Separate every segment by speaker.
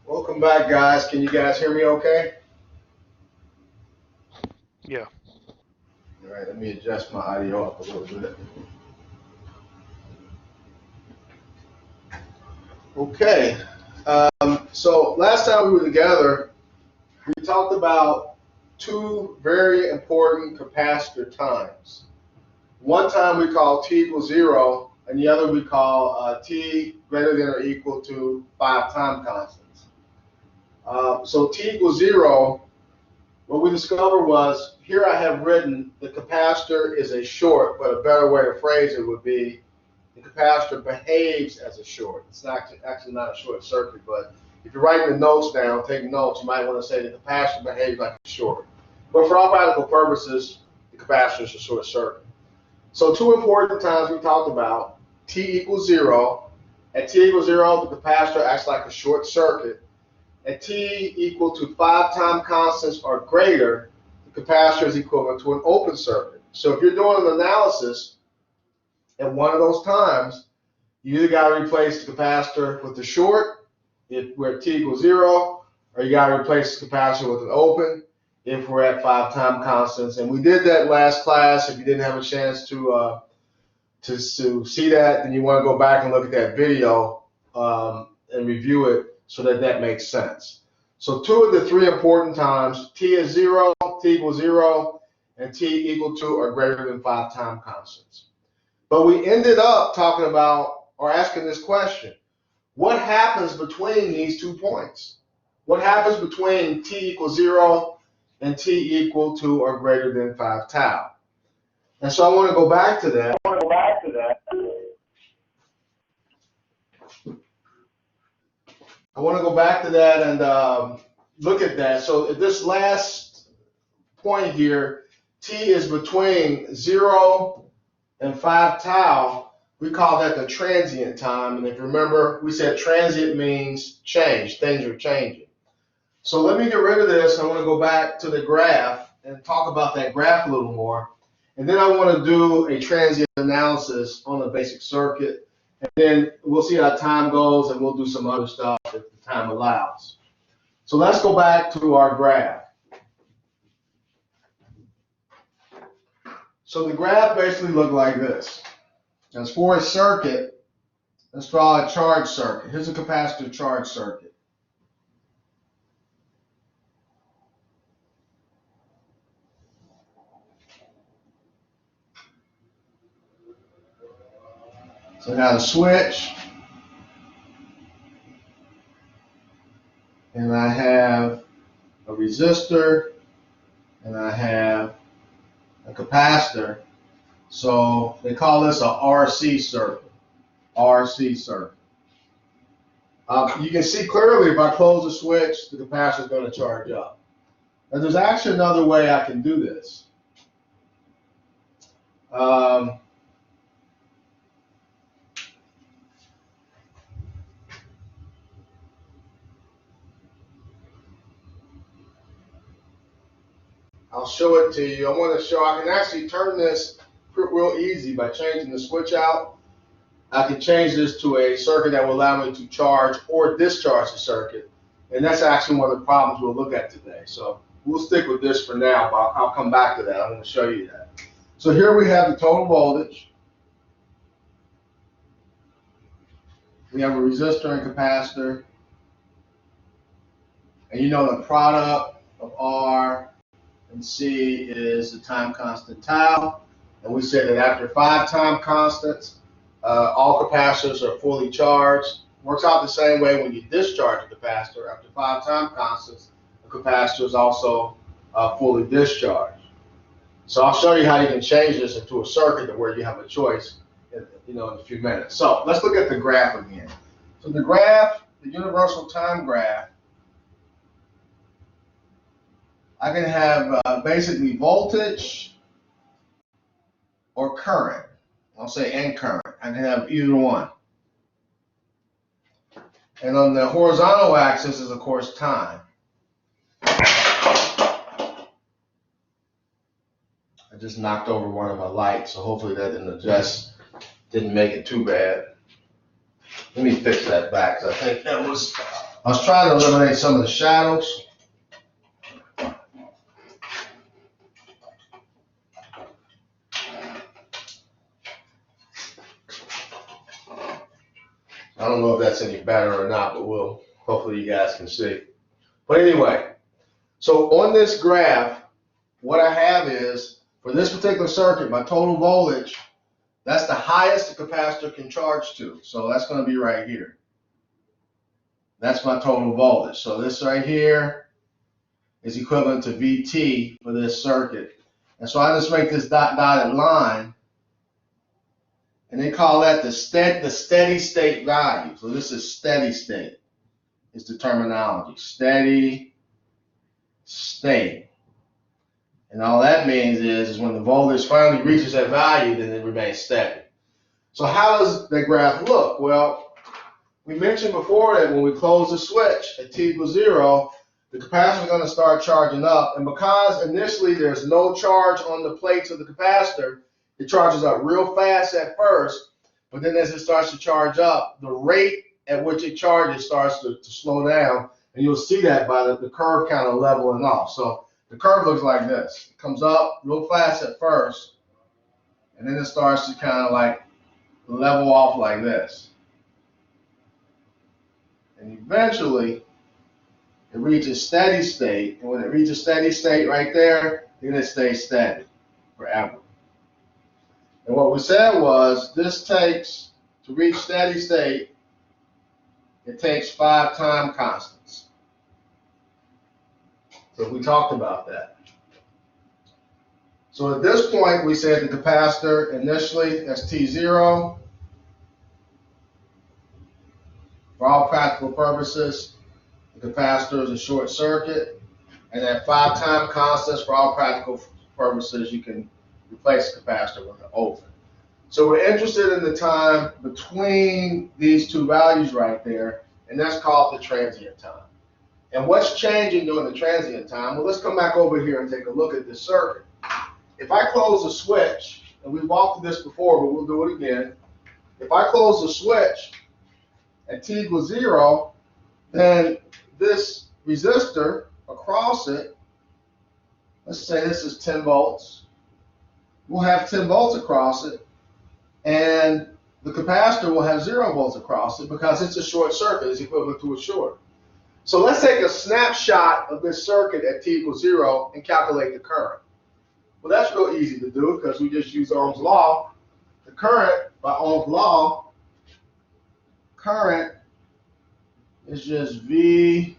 Speaker 1: Welcome back, guys. Can you guys hear me okay?
Speaker 2: Yeah.
Speaker 1: All right, let me adjust my audio up a little bit. Okay. So last time we were together, we talked about two very important capacitor times. One time we call t equals 0, and the other we call t greater than or equal to 5 time constants. So t equals 0, what we discovered was, here I have written the capacitor is a short, but a better way to phrase it would be the capacitor behaves as a short. It's not actually not a short circuit, but if you're writing the notes down, taking notes, you might want to say the capacitor behaves like a short. But for all practical purposes, the capacitor is a short circuit. So two important times we talked about, t equals 0. At t equals 0, the capacitor acts like a short circuit. At t equal to 5 time constants or greater, the capacitor is equivalent to an open circuit. So if you're doing an analysis at one of those times, you either got to replace the capacitor with the short, if we're at t equals 0, or you got to replace the capacitor with an open if we're at 5 time constants. And we did that last class. If you didn't have a chance to see that, then you want to go back and look at that video and review it so that that makes sense. So two of the three important times, t is 0, t equals 0, and t equal to or greater than 5 time constants. But we ended up talking about or asking this question: what happens between these 2 points? What happens between t equals 0 and t equal to or greater than 5 tau? And so I want to go back to that. And look at that. So at this last point here, t is between 0 and 5 tau. We call that the transient time. And if you remember, we said transient means change. Things are changing. So let me get rid of this. I want to go back to the graph and talk about that graph a little more. And then I want to do a transient analysis on the basic circuit. And then we'll see how time goes, and we'll do some other stuff if the time allows. So let's go back to our graph. So the graph basically looked like this. As for a circuit, let's draw a charge circuit. Here's a capacitor charge circuit. So I got a switch, and I have a resistor, and I have a capacitor. So they call this a RC circuit. RC circuit. You can see clearly if I close the switch, the capacitor is going to charge up. Now there's actually another way I can do this. I'll show it to you. I want to show I can actually turn this real easy by changing the switch out. I can change this to a circuit that will allow me to charge or discharge the circuit. And that's actually one of the problems we'll look at today. So we'll stick with this for now, but I'll come back to that. I'm going to show you that. So here we have the total voltage. We have a resistor and capacitor. And you know the product of R and C is the time constant tau. And we said that after 5 time constants, all capacitors are fully charged. Works out the same way when you discharge a capacitor. After 5 time constants, the capacitor is also fully discharged. So I'll show you how you can change this into a circuit where you have a choice in a few minutes. So let's look at the graph again. So the graph, the universal time graph, I can have basically voltage or current. I'll say and current. I can have either one. And on the horizontal axis is, of course, time. I just knocked over one of my lights, so hopefully that didn't make it too bad. Let me fix that back, because I think that was I was trying to eliminate some of the shadows. I don't know if that's any better or not, but hopefully you guys can see. But anyway, so on this graph, what I have is, for this particular circuit, my total voltage, that's the highest the capacitor can charge to. So that's going to be right here. That's my total voltage. So this right here is equivalent to VT for this circuit. And so I just make this dotted line, and they call that the steady state value. So this is steady state, is the terminology. Steady state. And all that means is when the voltage finally reaches that value, then it remains steady. So how does the graph look? Well, we mentioned before that when we close the switch at t equals 0, the capacitor is going to start charging up. And because initially there's no charge on the plates of the capacitor, it charges up real fast at first. But then as it starts to charge up, the rate at which it charges starts to slow down. And you'll see that by the curve kind of leveling off. So the curve looks like this. It comes up real fast at first, and then it starts to kind of like level off like this. And eventually, it reaches steady state. And when it reaches steady state right there, then it stays steady forever. And what we said was, this takes, to reach steady state, it takes 5 time constants. So we talked about that. So at this point, we said the capacitor initially, that's T0. For all practical purposes, the capacitor is a short circuit. And at 5 time constants, for all practical purposes, you can replace the capacitor with an open. So we're interested in the time between these two values right there, and that's called the transient time. And what's changing during the transient time? Well, let's come back over here and take a look at this circuit. If I close the switch, and we've walked through this before, but we'll do it again. If I close the switch at t equals 0, then this resistor across it, let's say this is 10 volts. We'll have 10 volts across it, and the capacitor will have 0 volts across it because it's a short circuit. It's equivalent to a short. So let's take a snapshot of this circuit at t equals 0 and calculate the current. Well, that's real easy to do because we just use Ohm's law. The current, by Ohm's law, current is just V,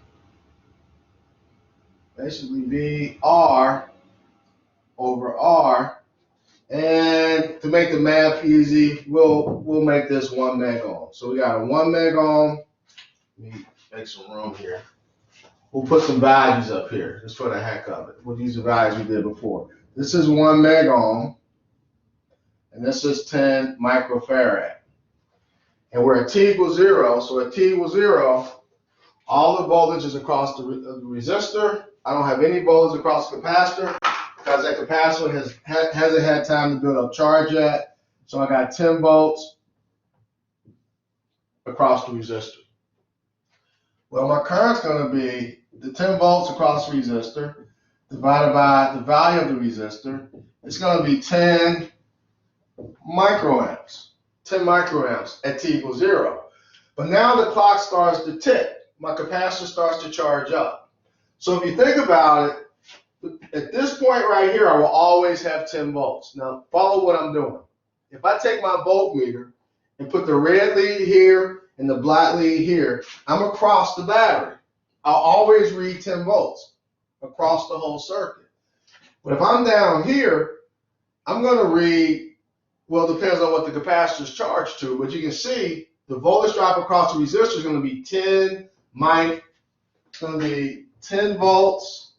Speaker 1: basically VR over R. And to make the math easy, we'll make this 1 megohm. So we got a 1 megohm. Let me make some room here. We'll put some values up here just for the heck of it. We'll use the values we did before. This is 1 megohm, and this is 10 microfarad. And we're at t equals 0, so at t equals 0, all the voltage is across the resistor. I don't have any voltage across the capacitor because that capacitor hasn't had time to build up charge yet. So I got 10 volts across the resistor. Well, my current's going to be the 10 volts across the resistor divided by the value of the resistor. It's going to be 10 microamps. 10 microamps at t equals 0. But now the clock starts to tick. My capacitor starts to charge up. So if you think about it, at this point right here, I will always have 10 volts. Now, follow what I'm doing. If I take my voltmeter and put the red lead here and the black lead here, I'm across the battery. I'll always read 10 volts across the whole circuit. But if I'm down here, I'm going to read, well, it depends on what the capacitor is charged to, but you can see the voltage drop across the resistor is going to be 10 it's going to be 10 volts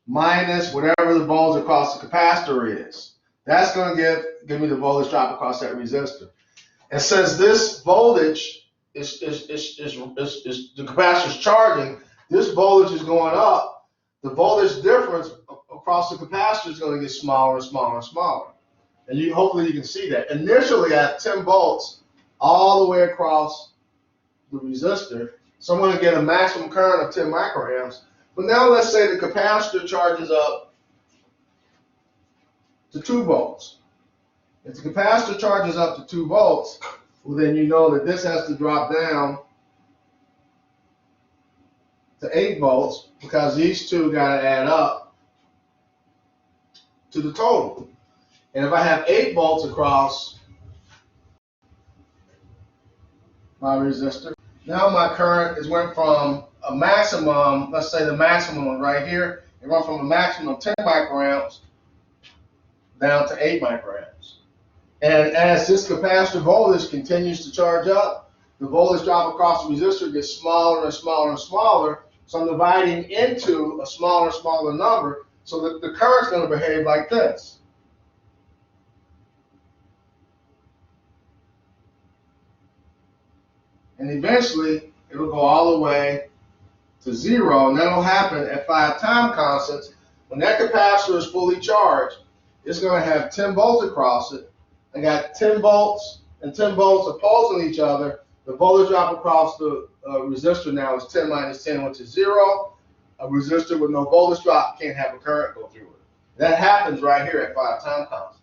Speaker 1: minus whatever the voltage across the capacitor is. That's going to give me the voltage drop across that resistor. And since this voltage is the capacitor is charging, this voltage is going up. The voltage difference across the capacitor is going to get smaller and smaller and smaller. And hopefully you can see that. Initially at 10 volts, all the way across the resistor, So I'm going to get a maximum current of 10 microamps. But now let's say the capacitor charges up to 2 volts. If the capacitor charges up to 2 volts, well, then you know that this has to drop down to 8 volts because these two got to add up to the total. And if I have 8 volts across my resistor, now my current is went from a maximum, let's say the maximum one right here, it went from a maximum of 10 microamps down to 8 microamps. And as this capacitor voltage continues to charge up, the voltage drop across the resistor gets smaller and smaller and smaller. So I'm dividing into a smaller and smaller number so that the current's going to behave like this. And eventually, it'll go all the way to 0, and that'll happen at 5 time constants. When that capacitor is fully charged, it's going to have 10 volts across it. I got 10 volts and 10 volts opposing each other. The voltage drop across the resistor now is 10 minus 10, which is 0. A resistor with no voltage drop can't have a current go through it. That happens right here at 5 time constants.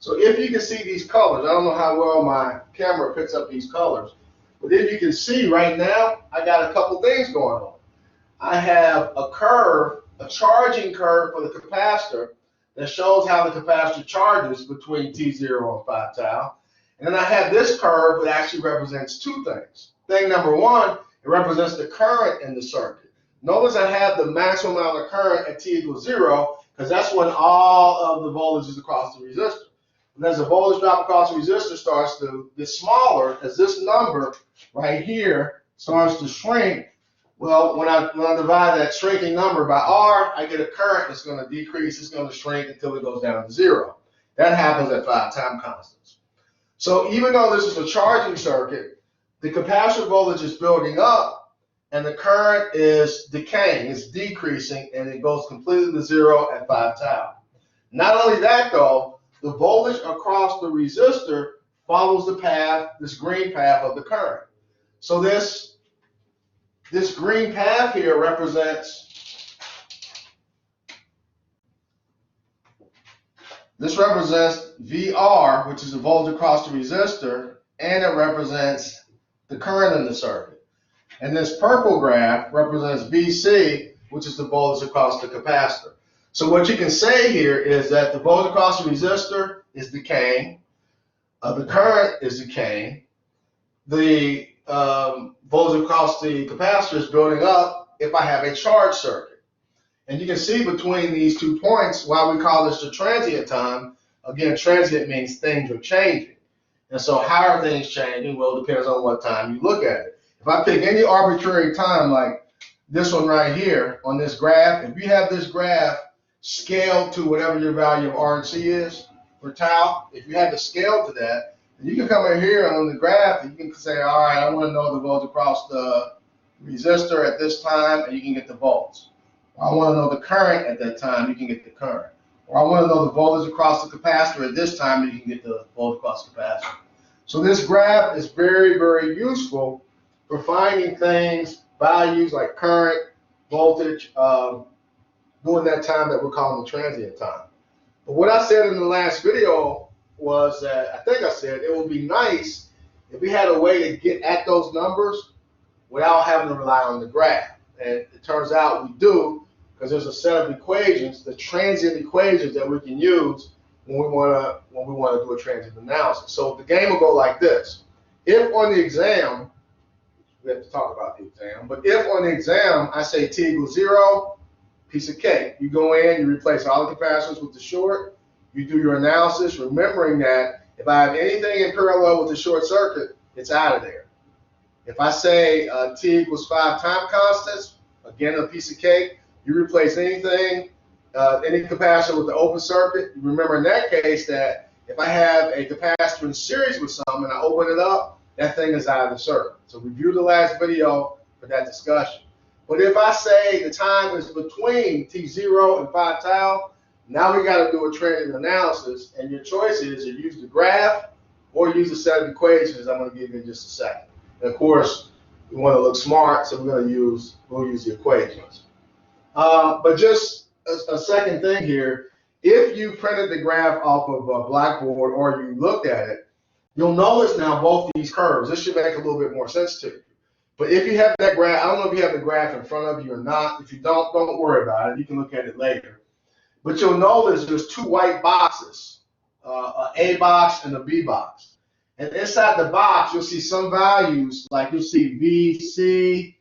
Speaker 1: So if you can see these colors, I don't know how well my camera picks up these colors, but if you can see right now, I got a couple things going on. I have a curve, a charging curve for the capacitor that shows how the capacitor charges between T0 and 5 tau. And then I have this curve that actually represents two things. Thing number one, it represents the current in the circuit. Notice I have the maximum amount of current at T equals 0 because that's when all of the voltage is across the resistor. And as the voltage drop across the resistor starts to get smaller, as this number right here starts to shrink, well, when I divide that shrinking number by R, I get a current that's going to decrease. It's going to shrink until it goes down to 0. That happens at 5 time constants. So even though this is a charging circuit, the capacitor voltage is building up and the current is decaying, it's decreasing, and it goes completely to 0 at 5 tau. Not only that though, the voltage across the resistor follows the path, this green path of the current. So this green path here represents VR, which is the voltage across the resistor, and it represents the current in the circuit. And this purple graph represents VC, which is the voltage across the capacitor. So what you can say here is that the voltage across the resistor is decaying, the current is decaying, the voltage across the capacitor is building up if I have a charged circuit. And you can see between these 2 points why we call this the transient time. Again, transient means things are changing. And so how are things changing? Well, it depends on what time you look at it. If I pick any arbitrary time like this one right here on this graph, if you have this graph scaled to whatever your value of R and C is for tau, if you have to scale to that, you can come in here on the graph and you can say, all right, I want to know the voltage across the resistor at this time, and you can get the volts. Or I want to know the current at that time, you can get the current. Or I want to know the voltage across the capacitor at this time, and you can get the voltage across the capacitor. So this graph is very, very useful for finding things, values like current, voltage, during that time that we're calling the transient time. But what I said in the last video was that I think I said it would be nice if we had a way to get at those numbers without having to rely on the graph. And it turns out we do, because there's a set of equations, the transient equations that we can use when we want to do a transient analysis. So the game will go like this. If on the exam, we have to talk about the exam, but if on the exam I say T equals 0, piece of cake. You go in, you replace all the capacitors with the short, you do your analysis, remembering that if I have anything in parallel with the short circuit, it's out of there. If I say T equals 5 time constants, again, a piece of cake, you replace anything, any capacitor with the open circuit, you remember in that case that if I have a capacitor in series with some and I open it up, that thing is out of the circuit. So review the last video for that discussion. But if I say the time is between T0 and 5 tau, now we got to do a transient analysis, and your choice is to use the graph or use a set of equations I'm going to give you in just a second. And of course, We want to look smart, so we'll use the equations. But just a second thing here, if you printed the graph off of a blackboard or you looked at it, you'll notice now both these curves. This should make a little bit more sense to you. But if you have that graph, I don't know if you have the graph in front of you or not. If you don't worry about it. You can look at it later. But you'll notice there's two white boxes, an A box and a B box. And inside the box, you'll see some values, like you'll see V, C,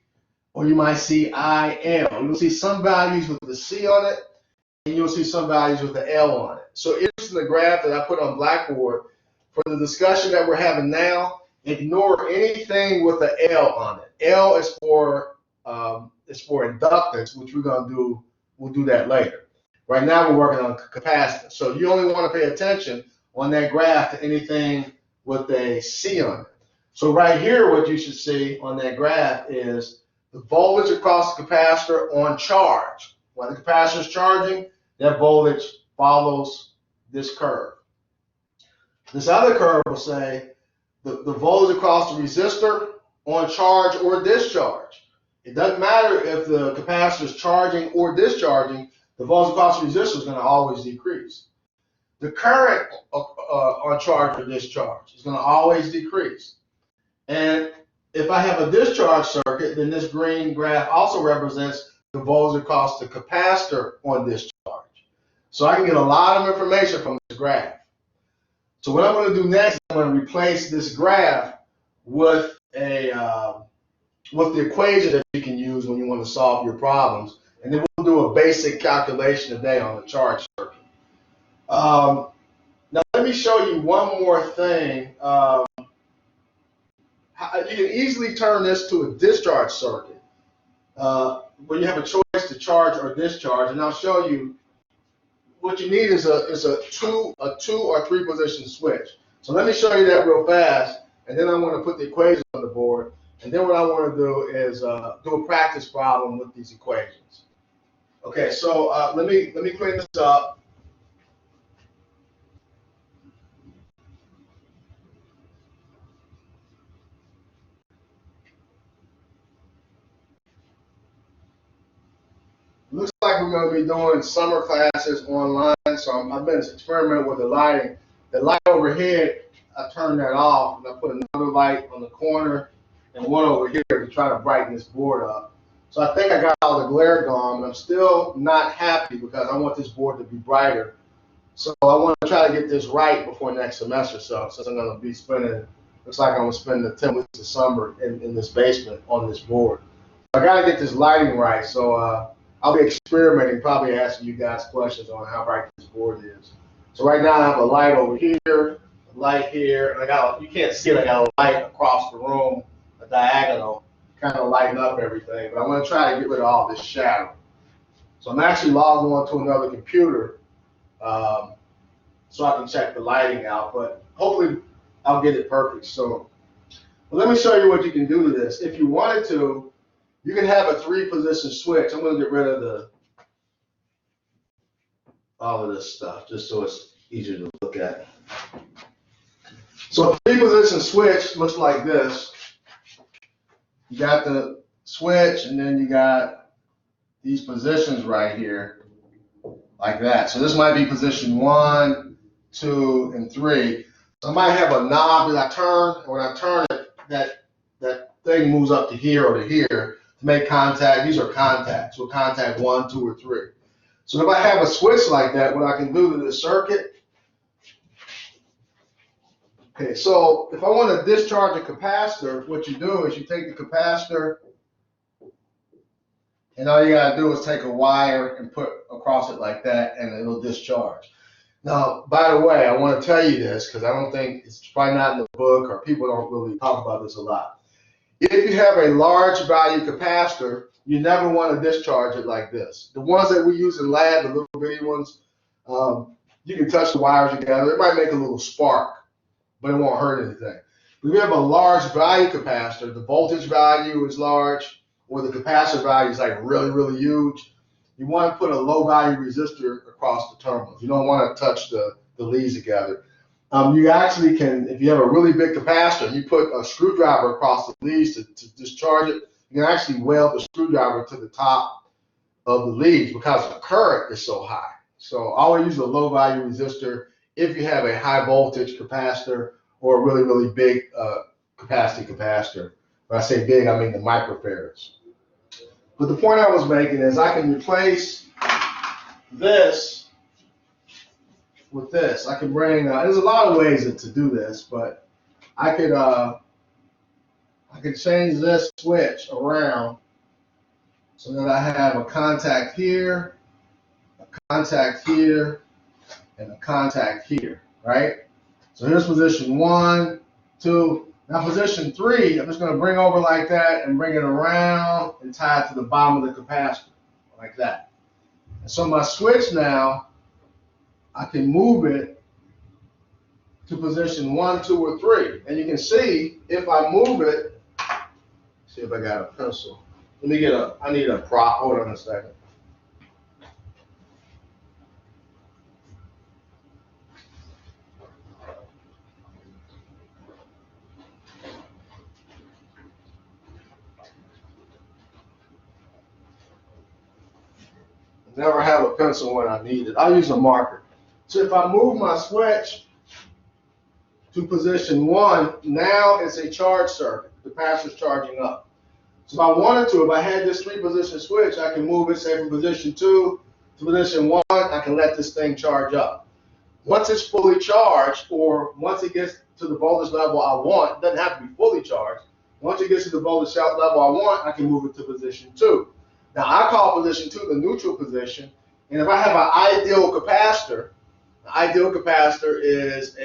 Speaker 1: or you might see I, L. You'll see some values with the C on it, and you'll see some values with the L on it. So here's the graph that I put on Blackboard. For the discussion that we're having now, ignore anything with the L on it. L is for inductance, which we'll do that later. Right now we're working on capacitance. So you only want to pay attention on that graph to anything with a C on it. So right here, what you should see on that graph is the voltage across the capacitor on charge. When the capacitor is charging, that voltage follows this curve. This other curve will say the voltage across the resistor on charge or discharge. It doesn't matter if the capacitor is charging or discharging, the voltage across the resistor is going to always decrease. The current on charge or discharge is going to always decrease. And if I have a discharge circuit, then this green graph also represents the voltage across the capacitor on discharge. So I can get a lot of information from this graph. So what I'm going to do next is I'm going to replace this graph with the equation that you can use when you want to solve your problems. And then we'll do a basic calculation today on the charge circuit. Now let me show you one more thing. You can easily turn this to a discharge circuit where you have a choice to charge or discharge. And I'll show you what you need is a two or three position switch. So let me show you that real fast, and then I want to put the equations on the board. And then what I want to do is do a practice problem with these equations. Okay, so let me clean this up. Looks like we're going to be doing summer classes online, so I've been experimenting with the lighting. The light overhead, I turned that off, and I put another light on the corner and one over here to try to brighten this board up. So I think I got all the glare gone, but I'm still not happy because I want this board to be brighter. So I want to try to get this right before next semester. So since I'm going to be spending, looks like I'm going to spend the 10 weeks of summer in this basement on this board. I got to get this lighting right. So I'll be experimenting, probably asking you guys questions on how bright this board is. So right now I have a light over here, a light here, and you can't see it, I got a light across the room, a diagonal, kind of lighting up everything. But I'm going to try to get rid of all this shadow. So I'm actually logged on to another computer so I can check the lighting out, but hopefully I'll get it perfect soon. But let me show you what you can do to this. If you wanted to, you can have a 3-position switch. I'm going to get rid of all of this stuff just so it's easier to look at. So a 3-position switch looks like this. You got the switch, and then you got these positions right here, like that. So this might be position 1, 2, and 3. So I might have a knob that I turn, and when I turn it, that thing moves up to here or to here to make contact. These are contacts. So contact 1, 2, or 3. So if I have a switch like that, what I can do to this circuit, okay, so if I want to discharge a capacitor, what you do is you take the capacitor, and all you got to do is take a wire and put across it like that, and it'll discharge. Now, by the way, I want to tell you this because I don't think it's probably not in the book or people don't really talk about this a lot. If you have a large value capacitor, you never want to discharge it like this. The ones that we use in lab, the little bitty ones, you can touch the wires together. It might make a little spark, but it won't hurt anything. If you have a large value capacitor, the voltage value is large, or the capacitor value is like really, really huge, you want to put a low value resistor across the terminals. You don't want to touch the leads together. You actually can, if you have a really big capacitor and you put a screwdriver across the leads to discharge it, you can actually weld the screwdriver to the top of the leads because the current is so high. So always use a low value resistor if you have a high voltage capacitor or a really, really big capacity capacitor. When I say big, I mean the microfarads. But the point I was making is I can replace this with this. I can bring, there's a lot of ways to do this, but I could change this switch around so that I have a contact here, a contact here, and a contact here, right? So here's position 1, 2. Now position 3, I'm just going to bring over like that and bring it around and tie it to the bottom of the capacitor, like that. And so my switch now, I can move it to position 1, 2, or 3. And you can see if I move it, see if I got a pencil. Let me I need a prop. Hold on a second. Never have a pencil when I need it. I use a marker. So if I move my switch to position 1, now it's a charge circuit. The capacitor's charging up. So if I wanted to, if I had this 3-position switch, I can move it, say, from position 2 to position 1. I can let this thing charge up. Once it's fully charged, or once it gets to the voltage level I want, it doesn't have to be fully charged. Once it gets to the voltage level I want, I can move it to position 2. Now, I call position 2 the neutral position, and if I have an ideal capacitor, the ideal capacitor is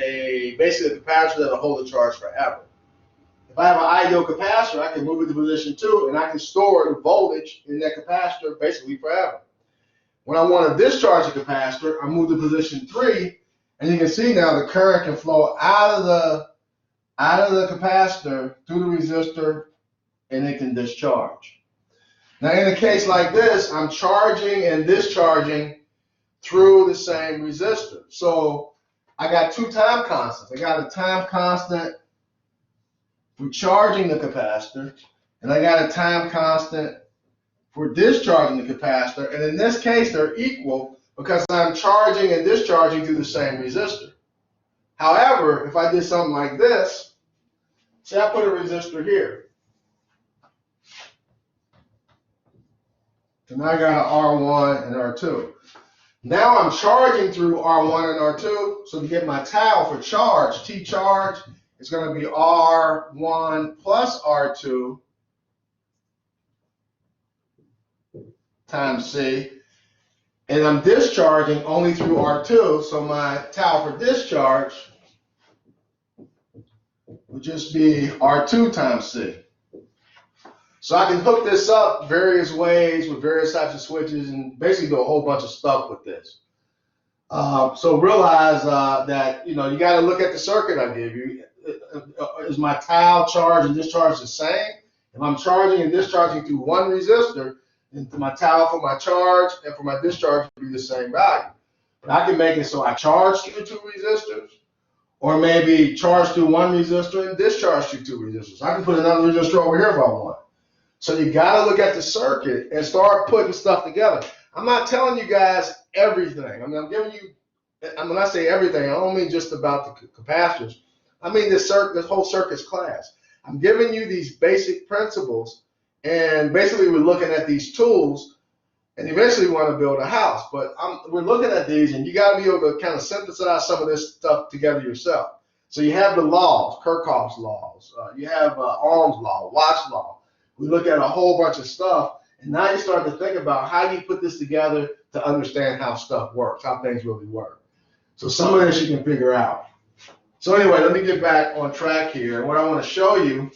Speaker 1: basically a capacitor that'll hold the charge forever. If I have an ideal capacitor, I can move it to position 2, and I can store the voltage in that capacitor basically forever. When I want to discharge the capacitor, I move to position 3, and you can see now the current can flow out of the capacitor through the resistor, and it can discharge. Now, in a case like this, I'm charging and discharging through the same resistor. So I got 2 time constants. I got a time constant for charging the capacitor, and I got a time constant for discharging the capacitor. And in this case, they're equal because I'm charging and discharging through the same resistor. However, if I did something like this, say I put a resistor here. So now I got an R1 and R2. Now I'm charging through R1 and R2. So to get my tau for charge, T charge, it's going to be R1 plus R2 times C. And I'm discharging only through R2. So my tau for discharge would just be R2 times C. So I can hook this up various ways with various types of switches and basically do a whole bunch of stuff with this. So realize that you got to look at the circuit I give you. Is my tau charge and discharge the same? If I'm charging and discharging through one resistor, then my tau for my charge and for my discharge will be the same value. And I can make it so I charge through 2 resistors, or maybe charge through 1 resistor and discharge through 2 resistors. I can put another resistor over here if I want. So you got to look at the circuit and start putting stuff together. I'm not telling you guys everything. I mean, I'm giving you, when I say everything, I don't mean just about the capacitors. I mean this whole circuits class. I'm giving you these basic principles, and basically we're looking at these tools, and eventually we want to build a house. But we're looking at these, and you got to be able to kind of synthesize some of this stuff together yourself. So you have the laws, Kirchhoff's laws. You have Ohm's law, Watt's law. We look at a whole bunch of stuff, and now you start to think about how you put this together to understand how stuff works, how things really work. So some of this you can figure out. So anyway, let me get back on track here. And what I want to show you,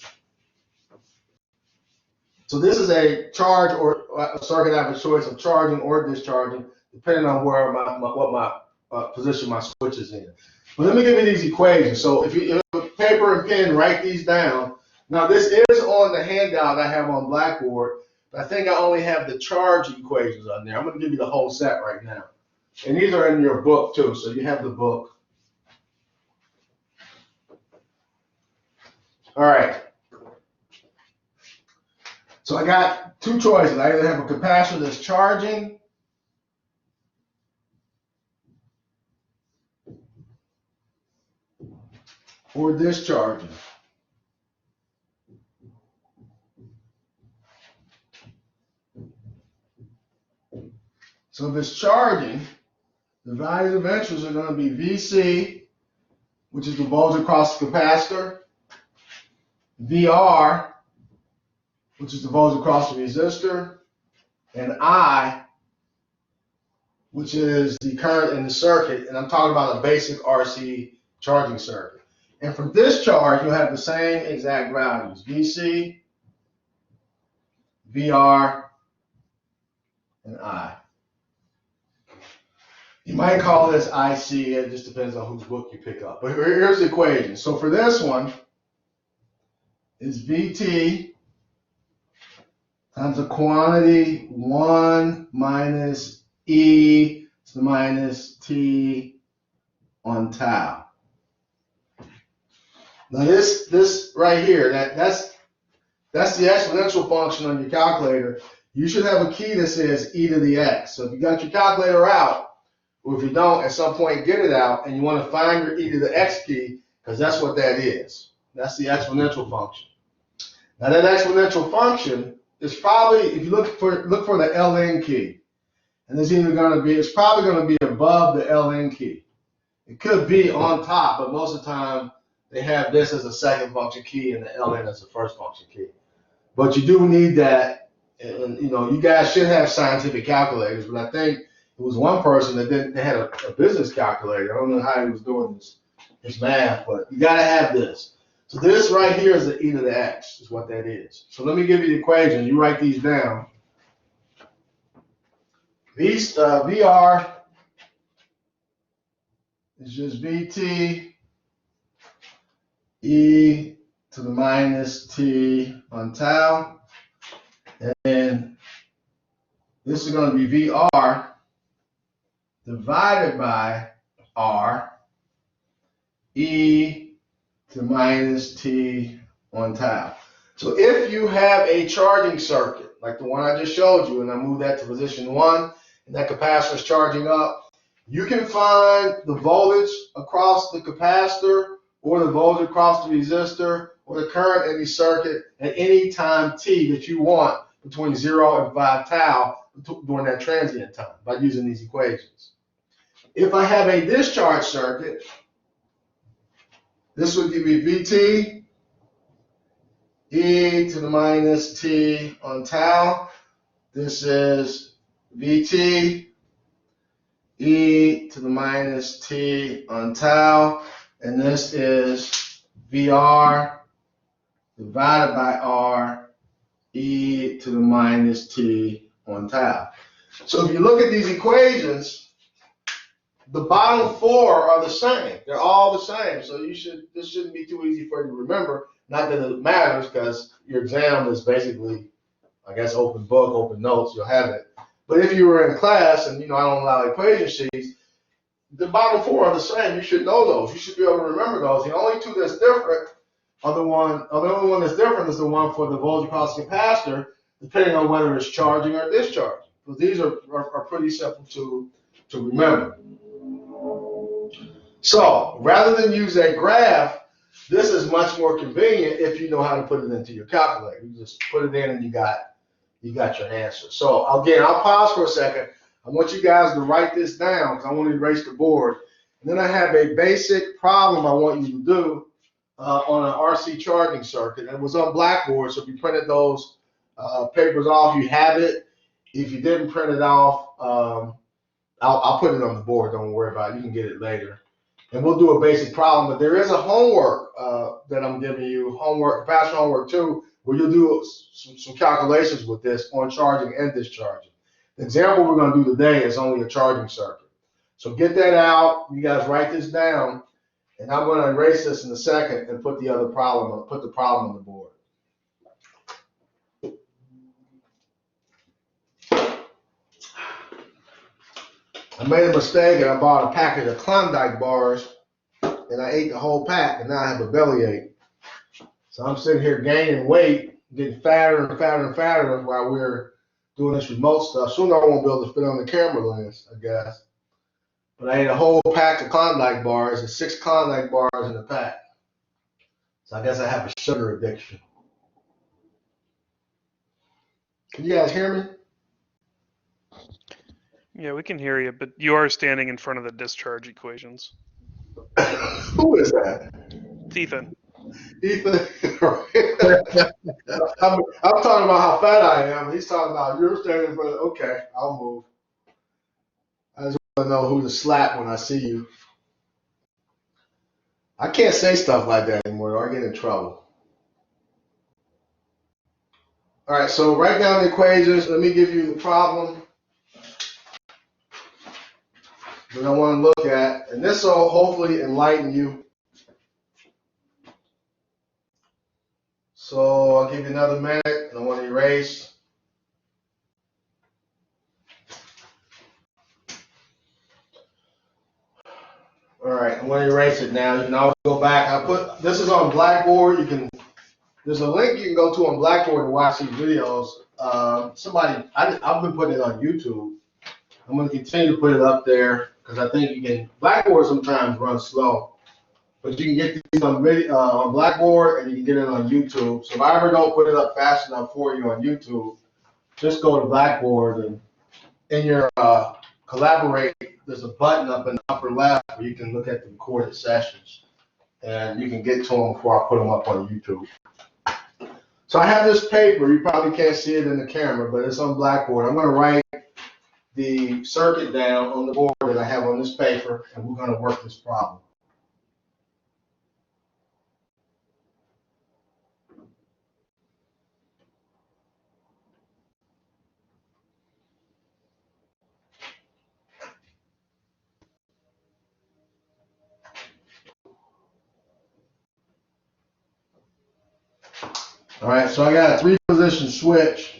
Speaker 1: so this is a charge or a circuit I have a choice of charging or discharging, depending on where what my position my switch is in. But let me give you these equations. So if you have paper and pen, write these down. Now this is on the handout I have on Blackboard, but I think I only have the charge equations on there. I'm going to give you the whole set right now. And these are in your book too, so you have the book. I got two choices. I either have a capacitor that's charging or discharging. So if it's charging, the values of interest are going to be VC, which is the voltage across the capacitor, VR, which is the voltage across the resistor, and I, which is the current in the circuit. And I'm talking about a basic RC charging circuit. And for discharge, you'll have the same exact values, VC, VR, and I. You might call this IC, it just depends on whose book you pick up. But here's the equation. So for this one, is VT times the quantity 1 minus E to the minus T on tau. Now this right here, that's the exponential function on your calculator. You should have a key that says e to the x. So if you got your calculator out, or if you don't, at some point get it out, and you want to find your e to the x key, because that's what that is. That's the exponential function. Now that exponential function is probably, if you look for the ln key, and it's probably going to be above the ln key. It could be on top, but most of the time they have this as a second function key and the ln as the first function key. But you do need that, and you guys should have scientific calculators, but I think it was one person that had a business calculator. I don't know how he was doing this math, but you got to have this. So this right here is the e to the x, is what that is. So let me give you the equation. You write these down. VR is just VT e to the minus t on tau. And then this is going to be VR divided by R e to minus t on tau. So if you have a charging circuit, like the one I just showed you, and I move that to position 1, and that capacitor is charging up, you can find the voltage across the capacitor or the voltage across the resistor or the current in the circuit at any time t that you want between 0 and 5 tau during that transient time by using these equations. If I have a discharge circuit, this would give me VT e to the minus t on tau. This is VT e to the minus t on tau. And this is VR divided by R e to the minus t on tau. So if you look at these equations, the bottom 4 are the same. They're all the same. So this shouldn't be too easy for you to remember. Not that it matters, because your exam is basically, I guess, open book, open notes. You'll have it. But if you were in class, and I don't allow equation sheets, the bottom 4 are the same. You should know those. You should be able to remember those. The only two that's different are the only one that's different is the one for the voltage across the capacitor, depending on whether it's charging or discharging. Because these are pretty simple to remember. So rather than use that graph, this is much more convenient if you know how to put it into your calculator. You just put it in and you got your answer. So again, I'll pause for a second. I want you guys to write this down because I want to erase the board. And then I have a basic problem I want you to do on an RC charging circuit. And it was on Blackboard, so if you printed those papers off, you have it. If you didn't print it off, I'll put it on the board. Don't worry about it. You can get it later. And we'll do a basic problem. But there is a homework that I'm giving you, capacitor homework too, where you'll do some calculations with this on charging and discharging. The example we're going to do today is only a charging circuit. So get that out. You guys write this down. And I'm going to erase this in a second and put the problem on the board. I made a mistake and I bought a package of Klondike bars and I ate the whole pack and now I have a bellyache. So I'm sitting here gaining weight getting fatter and fatter and fatter while we're doing this remote stuff. Soon I won't be able to fit on the camera lens, I guess. But I ate a whole pack of Klondike bars. There's 6 Klondike bars in the pack. So I guess I have a sugar addiction. Can you guys hear me?
Speaker 2: Yeah, we can hear you, but you are standing in front of the discharge equations.
Speaker 1: Who is that?
Speaker 2: It's Ethan.
Speaker 1: Ethan. I'm talking about how fat I am. He's talking about you're standing in front of. Okay, I'll move. I just want to know who to slap when I see you. I can't say stuff like that anymore, or I get in trouble. All right, so write down the equations. Let me give you the problem that I want to look at, and this will hopefully enlighten you. So I'll give you another minute, and I want to erase. All right, I'm going to erase it now. You can always go back. This is on Blackboard. There's a link you can go to on Blackboard to watch these videos. I've been putting it on YouTube. I'm going to continue to put it up there because I think Blackboard sometimes runs slow, but you can get these on Blackboard and you can get it on YouTube. So if I ever don't put it up fast enough for you on YouTube, just go to Blackboard and in your Collaborate, there's a button up in the upper left where you can look at the recorded sessions and you can get to them before I put them up on YouTube. So I have this paper. You probably can't see it in the camera, but it's on Blackboard. I'm going to write the circuit down on the board that I have on this paper, and we're going to work this problem. All right, so I got a 3-position switch.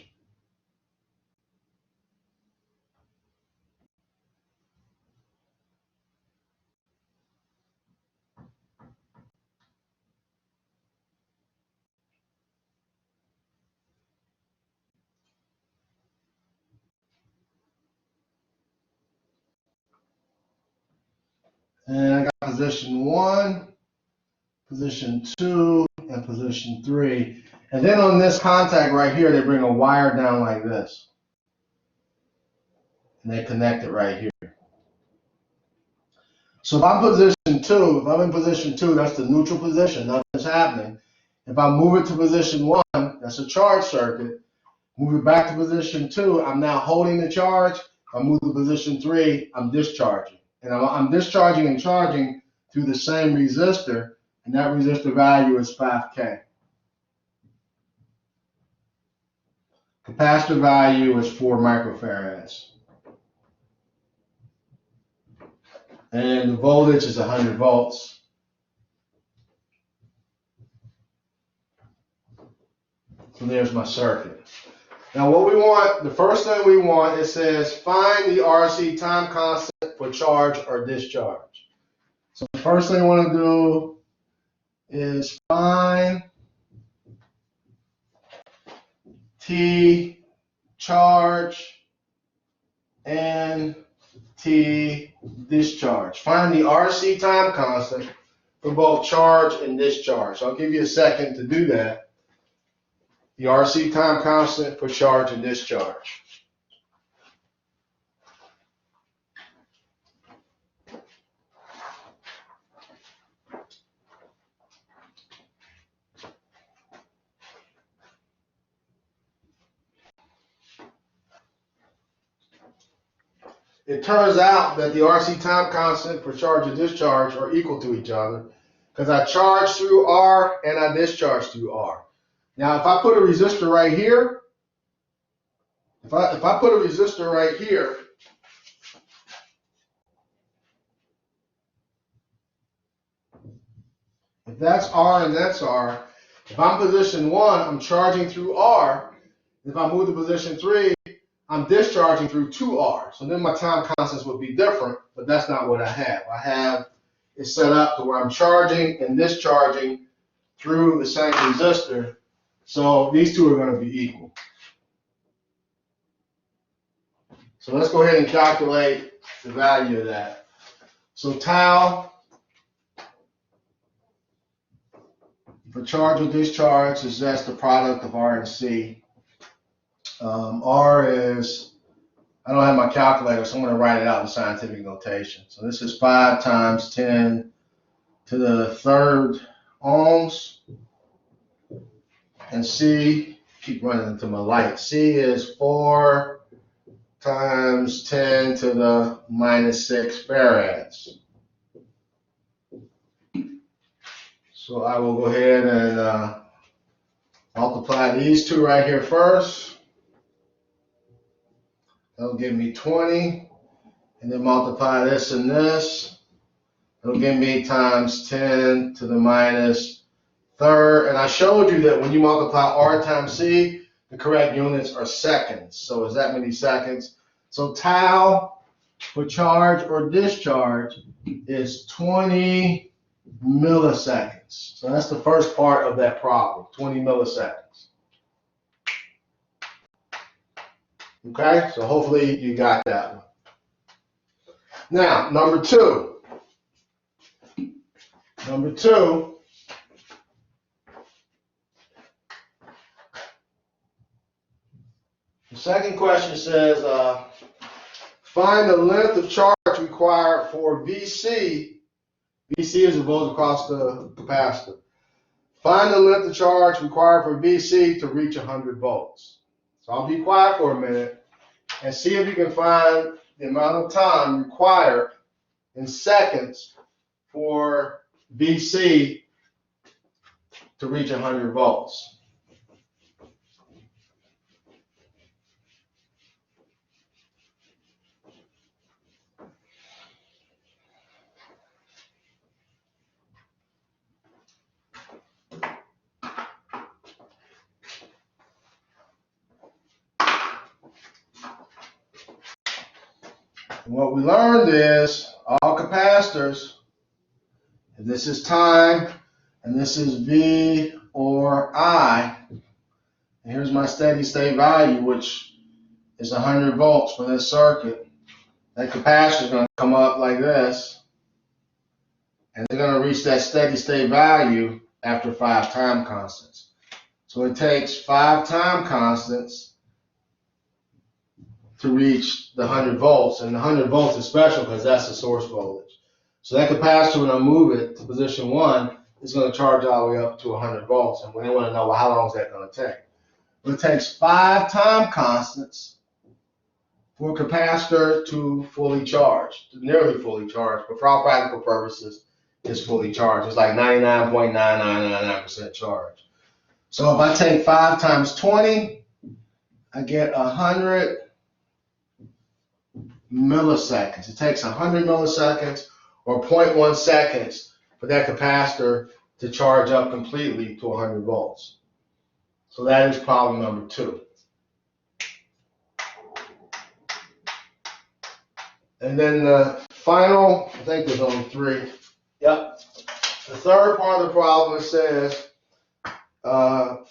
Speaker 1: And I got position 1, position 2, and position 3. And then on this contact right here, they bring a wire down like this. And they connect it right here. So if I'm in position 2, that's the neutral position, nothing's happening. If I move it to position 1, that's a charge circuit. Move it back to position 2, I'm now holding the charge. If I move to position 3, I'm discharging. And I'm discharging and charging through the same resistor, and that resistor value is 5K. Capacitor value is 4 microfarads. And the voltage is 100 volts. So there's my circuit. Now what we want, the first thing we want, it says find the RC time constant for charge or discharge. So the first thing I want to do is find T charge and T discharge. Find the RC time constant for both charge and discharge. So I'll give you a second to do that. The RC time constant for charge and discharge. It turns out that the RC time constant for charge and discharge are equal to each other because I charge through R and I discharge through R. Now, if I put a resistor right here, if I put a resistor right here, if that's R and that's R, if I'm position 1, I'm charging through R. If I move to position 3, I'm discharging through 2R. So then my time constants would be different, but that's not what I have. I have it set up to where I'm charging and discharging through the same resistor. So these two are going to be equal. So let's go ahead and calculate the value of that. So tau for charge or discharge is just the product of R and C. R is, I don't have my calculator, so I'm going to write it out in scientific notation. So this is 5 times 10 to the third ohms. And C, keep running into my light. C is 4 times 10 to the minus 6 farads. So I will go ahead and multiply these two right here first. That'll give me 20. And then multiply this and this. It'll give me times 10 to the minus third. And I showed you that when you multiply R times C, the correct units are seconds. So it's that many seconds. So tau for charge or discharge is 20 milliseconds. So that's the first part of that problem, 20 milliseconds. Okay, so hopefully you got that one. Now, number two. The second question says, find the length of charge required for VC. VC is the voltage across the capacitor. Find the length of charge required for VC to reach 100 volts. So I'll be quiet for a minute and see if you can find the amount of time required in seconds for VC to reach 100 volts. And what we learned is all capacitors, and this is time, and this is V or I. And here's my steady state value, which is 100 volts for this circuit. That capacitor is going to come up like this, and they're going to reach that steady state value after 5 time constants. So it takes 5 time constants to reach the 100 volts, and the 100 volts is special because that's the source voltage. So that capacitor, when I move it to position 1, is going to charge all the way up to 100 volts, and we want to know, well, how long is that going to take? Well, it takes 5 time constants for a capacitor to fully charge, to nearly fully charge, but for all practical purposes, it's fully charged. It's like 99.9999% charge. So if I take 5 times 20, I get 100 milliseconds. It takes 100 milliseconds or 0.1 seconds for that capacitor to charge up completely to 100 volts. So that is problem number 2. And then the final, I think there's only 3. Yep. The third part of the problem says,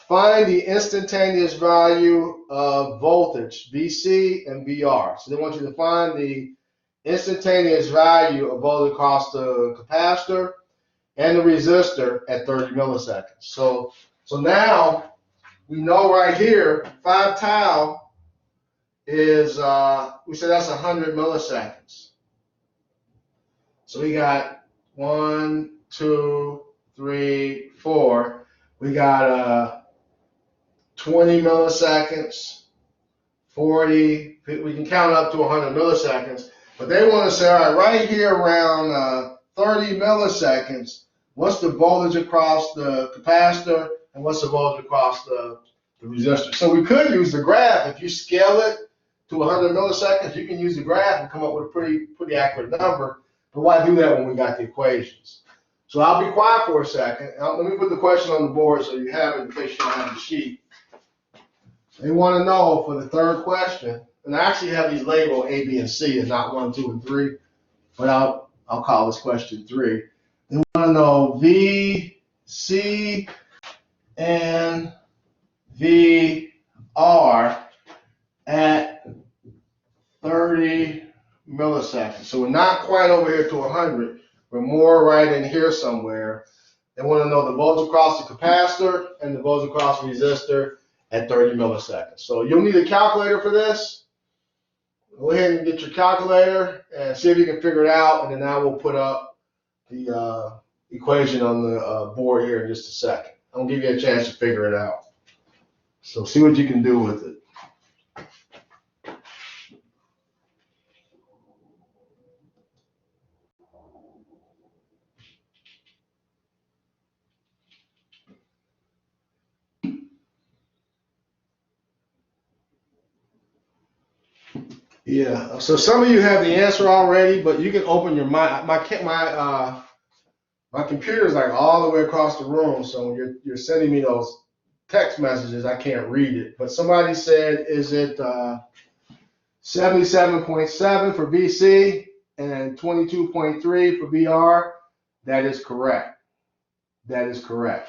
Speaker 1: find the instantaneous value of voltage, VC and VR. So they want you to find the instantaneous value of voltage across the capacitor and the resistor at 30 milliseconds. So now we know right here, 5 tau is, we said that's 100 milliseconds. So we got 1, 2, 3, 4. We got 20 milliseconds, 40, we can count up to 100 milliseconds. But they want to say, all right here around 30 milliseconds, what's the voltage across the capacitor and what's the voltage across the resistor? So we could use the graph. If you scale it to 100 milliseconds, you can use the graph and come up with a pretty accurate number. But why do that when we got the equations? So I'll be quiet for a second. Let me put the question on the board so you have it in case you don't have the sheet. They want to know for the third question, and I actually have these labeled A, B, and C and not 1, 2, and 3, but I'll call this question 3. They want to know V, C, and VR at 30 milliseconds. So we're not quite over here to 100. We're more right in here somewhere. They want to know the voltage across the capacitor and the voltage across the resistor at 30 milliseconds. So you'll need a calculator for this. Go ahead and get your calculator and see if you can figure it out, and then I will put up the equation on the board here in just a second. I'm gonna give you a chance to figure it out. So see what you can do with it. Yeah, so some of you have the answer already, but you can open your mind. My computer is like all the way across the room, so when you're sending me those text messages, I can't read it. But somebody said, is it 77.7 for VC and 22.3 for VR? That is correct. That is correct.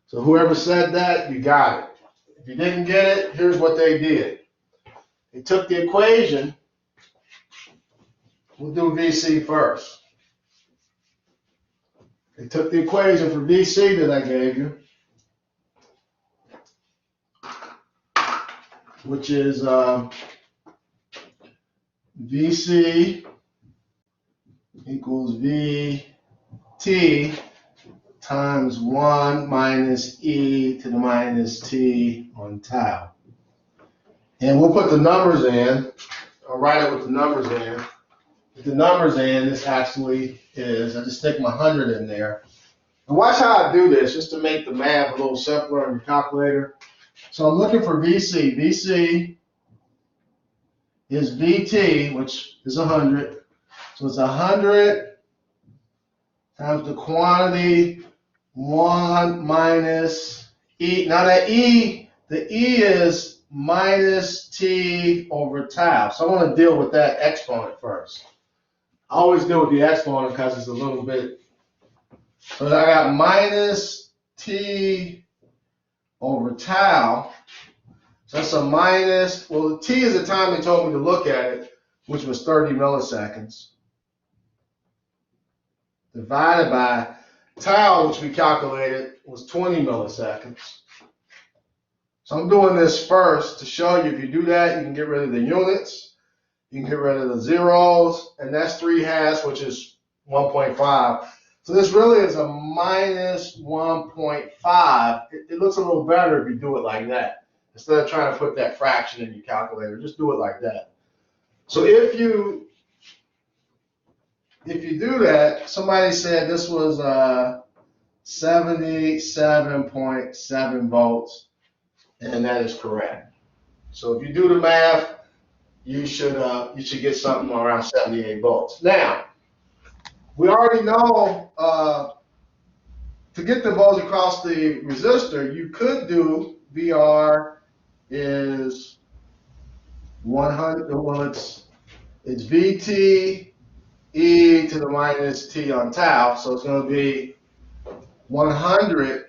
Speaker 1: So whoever said that, you got it. If you didn't get it, here's what they did. They took the equation. We'll do VC first. They took the equation for VC that I gave you, which is VC equals VT times 1 minus e to the minus t on tau. And we'll put the numbers in. I'll write it with the numbers in. With the numbers in, this actually is, I just stick my 100 in there. And watch how I do this, just to make the math a little simpler on your calculator. So I'm looking for VC. VC is VT, which is 100. So it's 100 times the quantity 1 minus e. Now that e, the e is minus t over tau. So I want to deal with that exponent first. I always deal with the exponent because it's a little bit. So I got minus t over tau. So that's a minus, well, the t is the time they told me to look at it, which was 30 milliseconds, divided by tau, which we calculated was 20 milliseconds. So I'm doing this first to show you if you do that, you can get rid of the units, you can get rid of the zeros, and that's 3/2, which is 1.5. So this really is a minus 1.5. It looks a little better if you do it like that. Instead of trying to put that fraction in your calculator, just do it like that. So if you do that, somebody said this was 77.7 volts. And that is correct. So if you do the math, you should get something around 78 volts. Now, we already know to get the voltage across the resistor, you could do VR is 100. Well, it's VT e to the minus t on tau, so it's going to be 100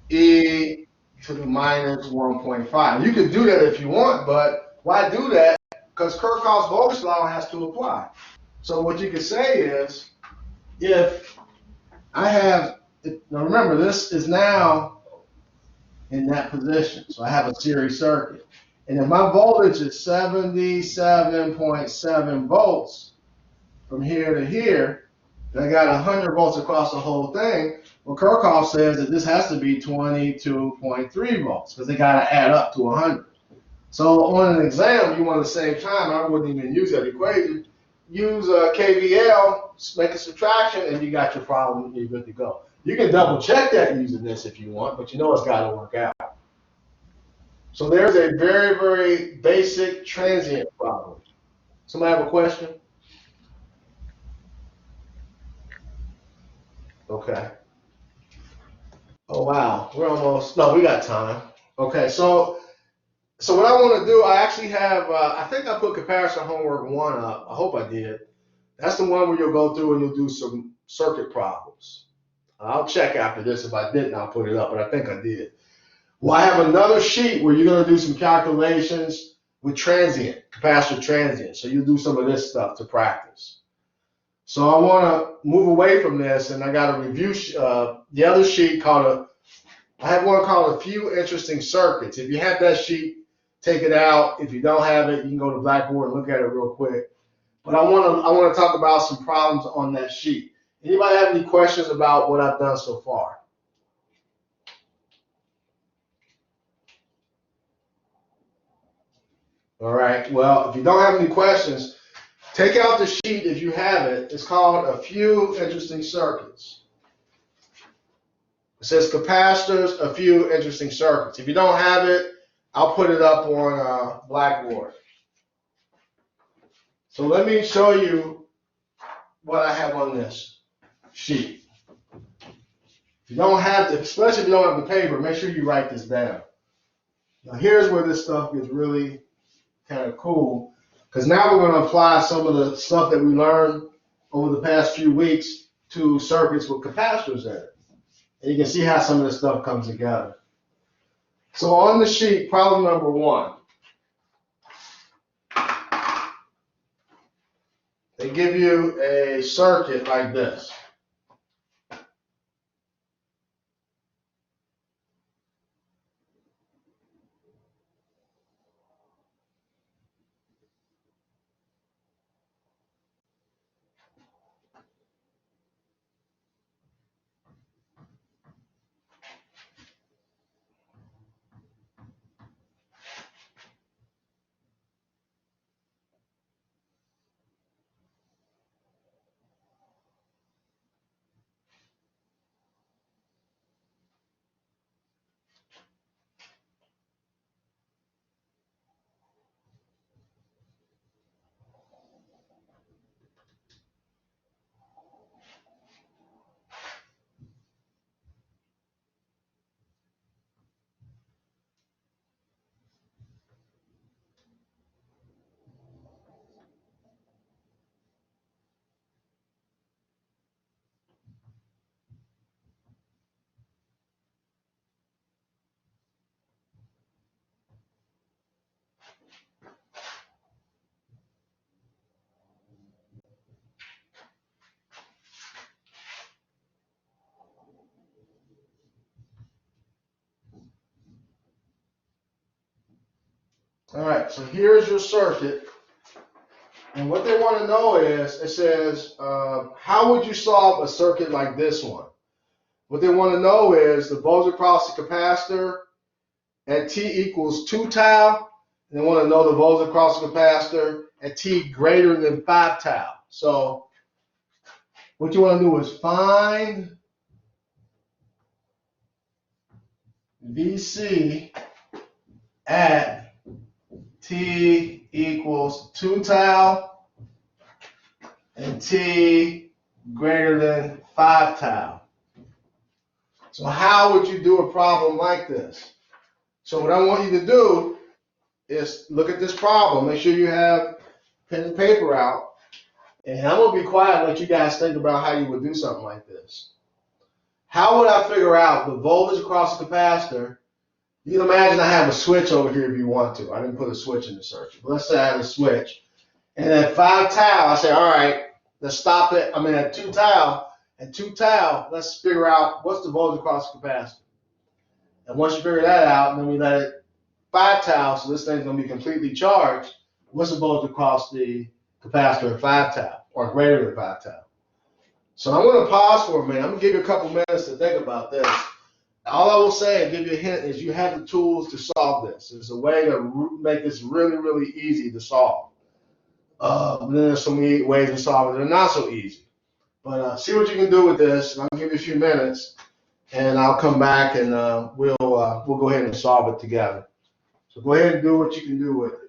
Speaker 1: e to the minus 1.5. You can do that if you want, but why do that? Because Kirchhoff's voltage law has to apply. So what you can say is, if I have, now remember, this is now in that position. So I have a series circuit. And if my voltage is 77.7 volts from here to here, and I got 100 volts across the whole thing, well, Kirchhoff says that this has to be 22.3 volts because they got to add up to 100. So on an exam, you want to save time. I wouldn't even use that equation. Use KVL, make a subtraction, and you got your problem. You're good to go. You can double check that using this if you want, but you know it's got to work out. So there's a very, very basic transient problem. Somebody have a question? Okay. Oh, wow. We're almost, no, we got time. Okay, so what I want to do, I actually have, I think I put comparison homework 1 up. I hope I did. That's the one where you'll go through and you'll do some circuit problems. I'll check after this. If I didn't, I'll put it up, but I think I did. Well, I have another sheet where you're going to do some calculations with transient, capacitor transient. So you do some of this stuff to practice. So I want to move away from this, and I got a review, the other sheet I have one called A Few Interesting Circuits. If you have that sheet, take it out. If you don't have it, you can go to Blackboard and look at it real quick. But I want to talk about some problems on that sheet. Anybody have any questions about what I've done so far? All right. Well, if you don't have any questions, take out the sheet if you have it. It's called A Few Interesting Circuits. It says capacitors, a few interesting circuits. If you don't have it, I'll put it up on Blackboard. So let me show you what I have on this sheet. If you don't have, especially if you don't have the paper, make sure you write this down. Now here's where this stuff gets really kind of cool, because now we're going to apply some of the stuff that we learned over the past few weeks to circuits with capacitors in it. And you can see how some of this stuff comes together. So on the sheet, problem number 1. They give you a circuit like this. All right, so here's your circuit. And what they want to know is, it says, how would you solve a circuit like this one? What they want to know is the voltage across the capacitor at T equals 2 tau. And they want to know the voltage across the capacitor at T greater than 5 tau. So what you want to do is find VC at T equals 2 tau and T greater than 5 tau. So how would you do a problem like this? So what I want you to do is look at this problem. Make sure you have pen and paper out. And I'm going to be quiet and let you guys think about how you would do something like this. How would I figure out the voltage across the capacitor? You can imagine I have a switch over here if you want to. I didn't put a switch in the circuit. But let's say I have a switch. And at 5 tau, I say, all right, let's stop it. I mean, at 2 tau, let's figure out what's the voltage across the capacitor. And once you figure that out, then we let it 5 tau, so this thing's going to be completely charged. What's the voltage across the capacitor at 5 tau, or greater than 5 tau? So I'm going to pause for a minute. I'm going to give you a couple minutes to think about this. All I will say and give you a hint is you have the tools to solve this. There's a way to make this really, really easy to solve. Then there's some ways to solve it that are not so easy. But see what you can do with this. And I'll give you a few minutes, and I'll come back and we'll go ahead and solve it together. So go ahead and do what you can do with it.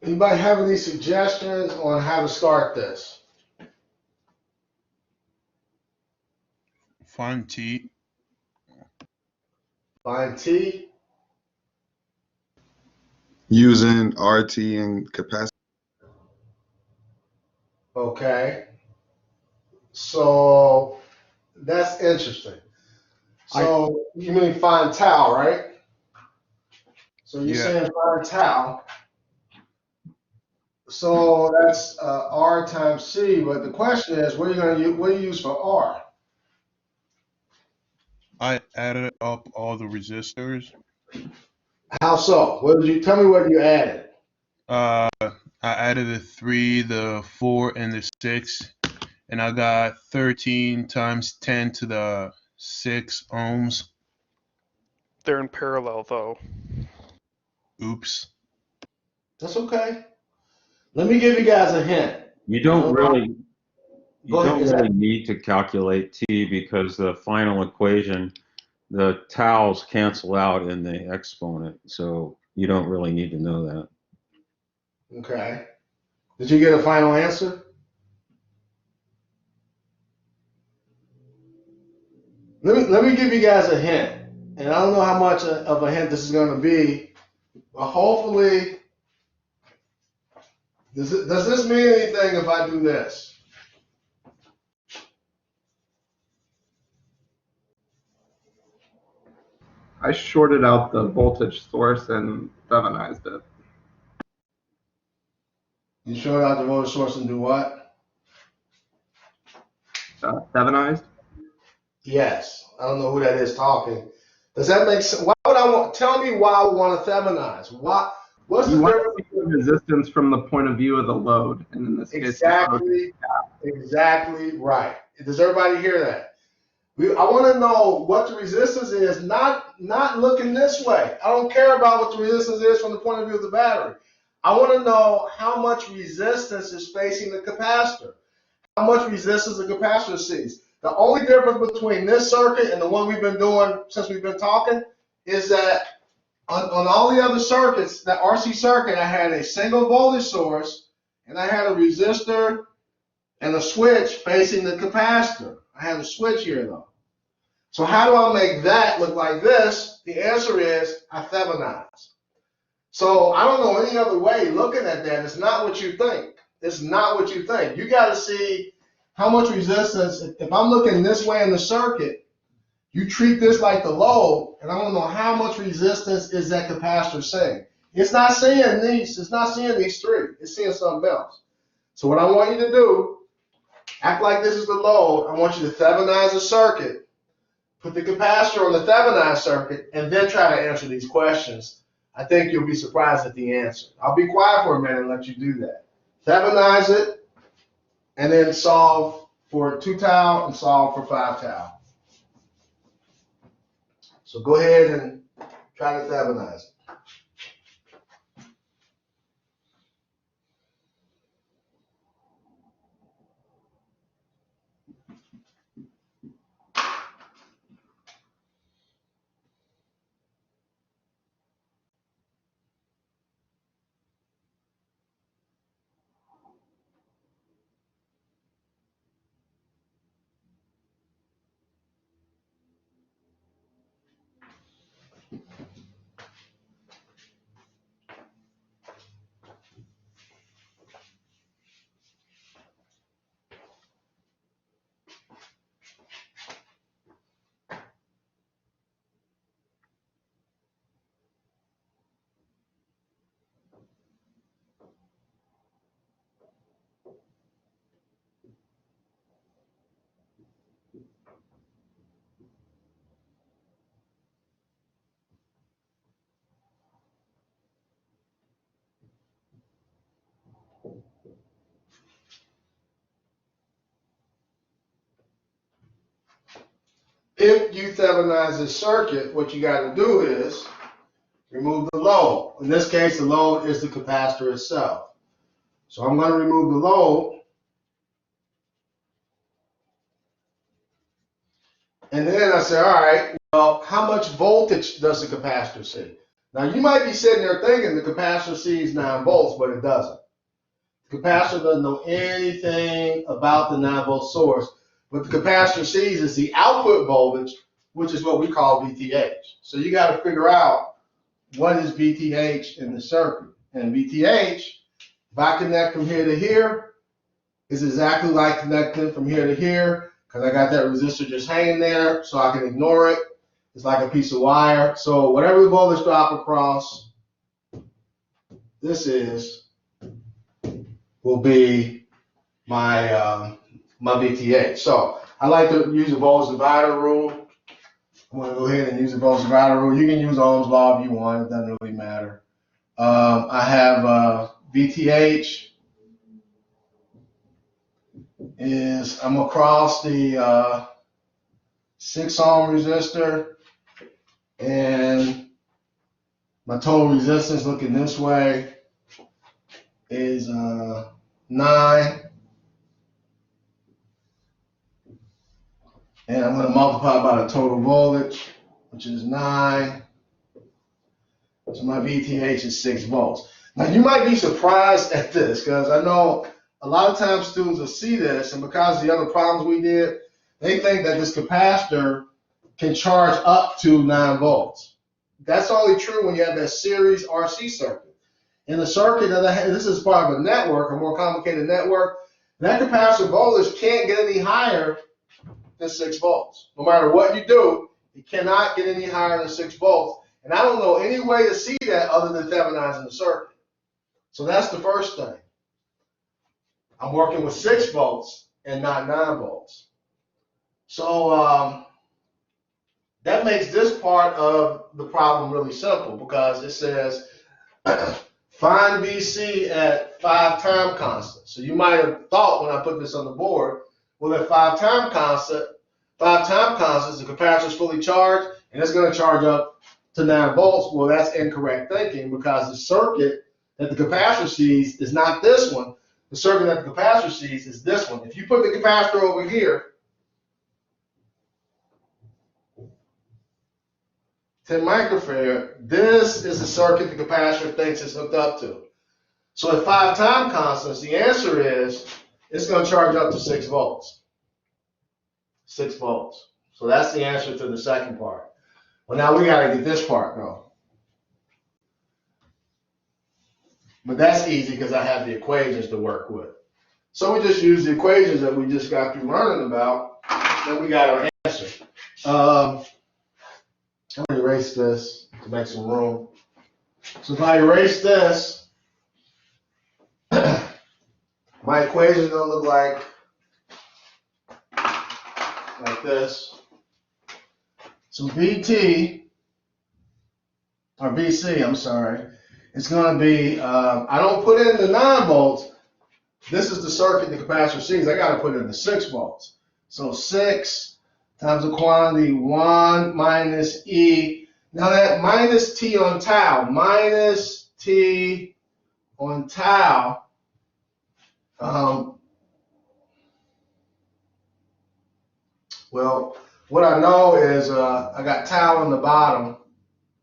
Speaker 1: Anybody have any suggestions on how to start this?
Speaker 3: Find T.
Speaker 1: Find T.
Speaker 4: Using RT and capacity.
Speaker 1: Okay. So that's interesting. So you mean find tau, right? So you're
Speaker 3: Yeah.
Speaker 1: saying find tau. So that's R times C, but the question is, what are you going to use? What do you use for R?
Speaker 3: I added up all the resistors.
Speaker 1: How so? What did you tell me? What you added?
Speaker 3: I added the 3, the 4, and the 6, and I got 13 times 10 to the 6 ohms.
Speaker 2: They're in parallel though.
Speaker 3: Oops.
Speaker 1: That's okay. Let me give you guys a hint.
Speaker 5: You don't really
Speaker 1: Go ahead. Is that
Speaker 5: need to calculate T because the final equation, the tau's cancel out in the exponent, so you don't really need to know that.
Speaker 1: okay? Did you get a final answer? Let me give you guys a hint, and I don't know how much of a hint this is going to be, but hopefully, does this mean anything if I do this?
Speaker 6: I shorted out the voltage source and Thevenized it.
Speaker 1: You short out the voltage source and do what?
Speaker 6: Thevenized?
Speaker 1: Yes. I don't know who that is talking. Does that make sense? Why would I want? Tell me why I want to Themanize. Why? What's the
Speaker 6: You want
Speaker 1: difference?
Speaker 6: to see the resistance from the point of view of the load, and in this case,
Speaker 1: Exactly right. Does everybody hear that? I want to know what the resistance is, not looking this way. I don't care about what the resistance is from the point of view of the battery. I want to know how much resistance is facing the capacitor, how much resistance the capacitor sees. The only difference between this circuit and the one we've been doing since we've been talking is that on all the other circuits, that RC circuit, I had a single voltage source and I had a resistor and a switch facing the capacitor. I have a switch here though. So how do I make that look like this? The answer is I Themanize. So I don't know any other way looking at that. It's not what you think. It's not what you think. You got to see how much resistance. If I'm looking this way in the circuit, you treat this like the load, and I want to know how much resistance is that capacitor seeing. It's not seeing these. It's not seeing these three. It's seeing something else. So what I want you to do, act like this is the load. I want you to Themanize the circuit, put the capacitor on the Thevenized circuit, and then try to answer these questions. I think you'll be surprised at the answer. I'll be quiet for a minute and let you do that. Thevenize it, and then solve for 2 tau and solve for 5 tau. So go ahead and try to Thevenize it. If you Thevenize this circuit, what you got to do is remove the load. In this case, the load is the capacitor itself. So I'm going to remove the load. And then I say, all right, well, how much voltage does the capacitor see? Now you might be sitting there thinking the capacitor sees 9 volts, but it doesn't. The capacitor doesn't know anything about the 9-volt source. What the capacitor sees is the output voltage, which is what we call VTH. So you got to figure out what is VTH in the circuit. And VTH, if I connect from here to here, is exactly like connecting from here to here, because I got that resistor just hanging there, so I can ignore it. It's like a piece of wire. So whatever the voltage drop across this will be my my VTH. So I like to use the voltage divider rule. I'm going to go ahead and use the voltage divider rule. You can use Ohm's law if you want. It doesn't really matter. I have VTH is I'm across the 6 ohm resistor, and my total resistance looking this way is 9. And I'm going to multiply by the total voltage, which is 9. So my VTH is 6 volts. Now you might be surprised at this, because I know a lot of times students will see this, and because of the other problems we did, they think that this capacitor can charge up to 9 volts. That's only true when you have that series RC circuit. In the circuit that this is part of a network, a more complicated network, that capacitor voltage can't get any higher than 6 volts. No matter what you do, it cannot get any higher than 6 volts. And I don't know any way to see that other than Thevenizing the circuit. So that's the first thing. I'm working with 6 volts and not 9 volts. So that makes this part of the problem really simple, because it says find VC at 5 time constant. So you might have thought when I put this on the board, well, at 5 time constants, the capacitor is fully charged and it's going to charge up to 9 volts. Well, that's incorrect thinking, because the circuit that the capacitor sees is not this one. The circuit that the capacitor sees is this one. If you put the capacitor over here, 10 microfarad, this is the circuit the capacitor thinks it's hooked up to. So at 5 time constants, the answer is it's going to charge up to 6 volts. 6 volts. So that's the answer to the second part. Well, now we got to get this part though. But that's easy because I have the equations to work with. So we just use the equations that we just got through learning about, then we got our answer. I'm going to erase this to make some room. So if I erase this, my equation is going to look like this. So VT, or VC, I'm sorry, it's going to be, I don't put in the 9 volts. This is the circuit the capacitor sees. I got to put in the 6 volts. So 6 times the quantity 1 minus E. Now that minus T on tau, minus T on tau, well, what I know is I got tau on the bottom,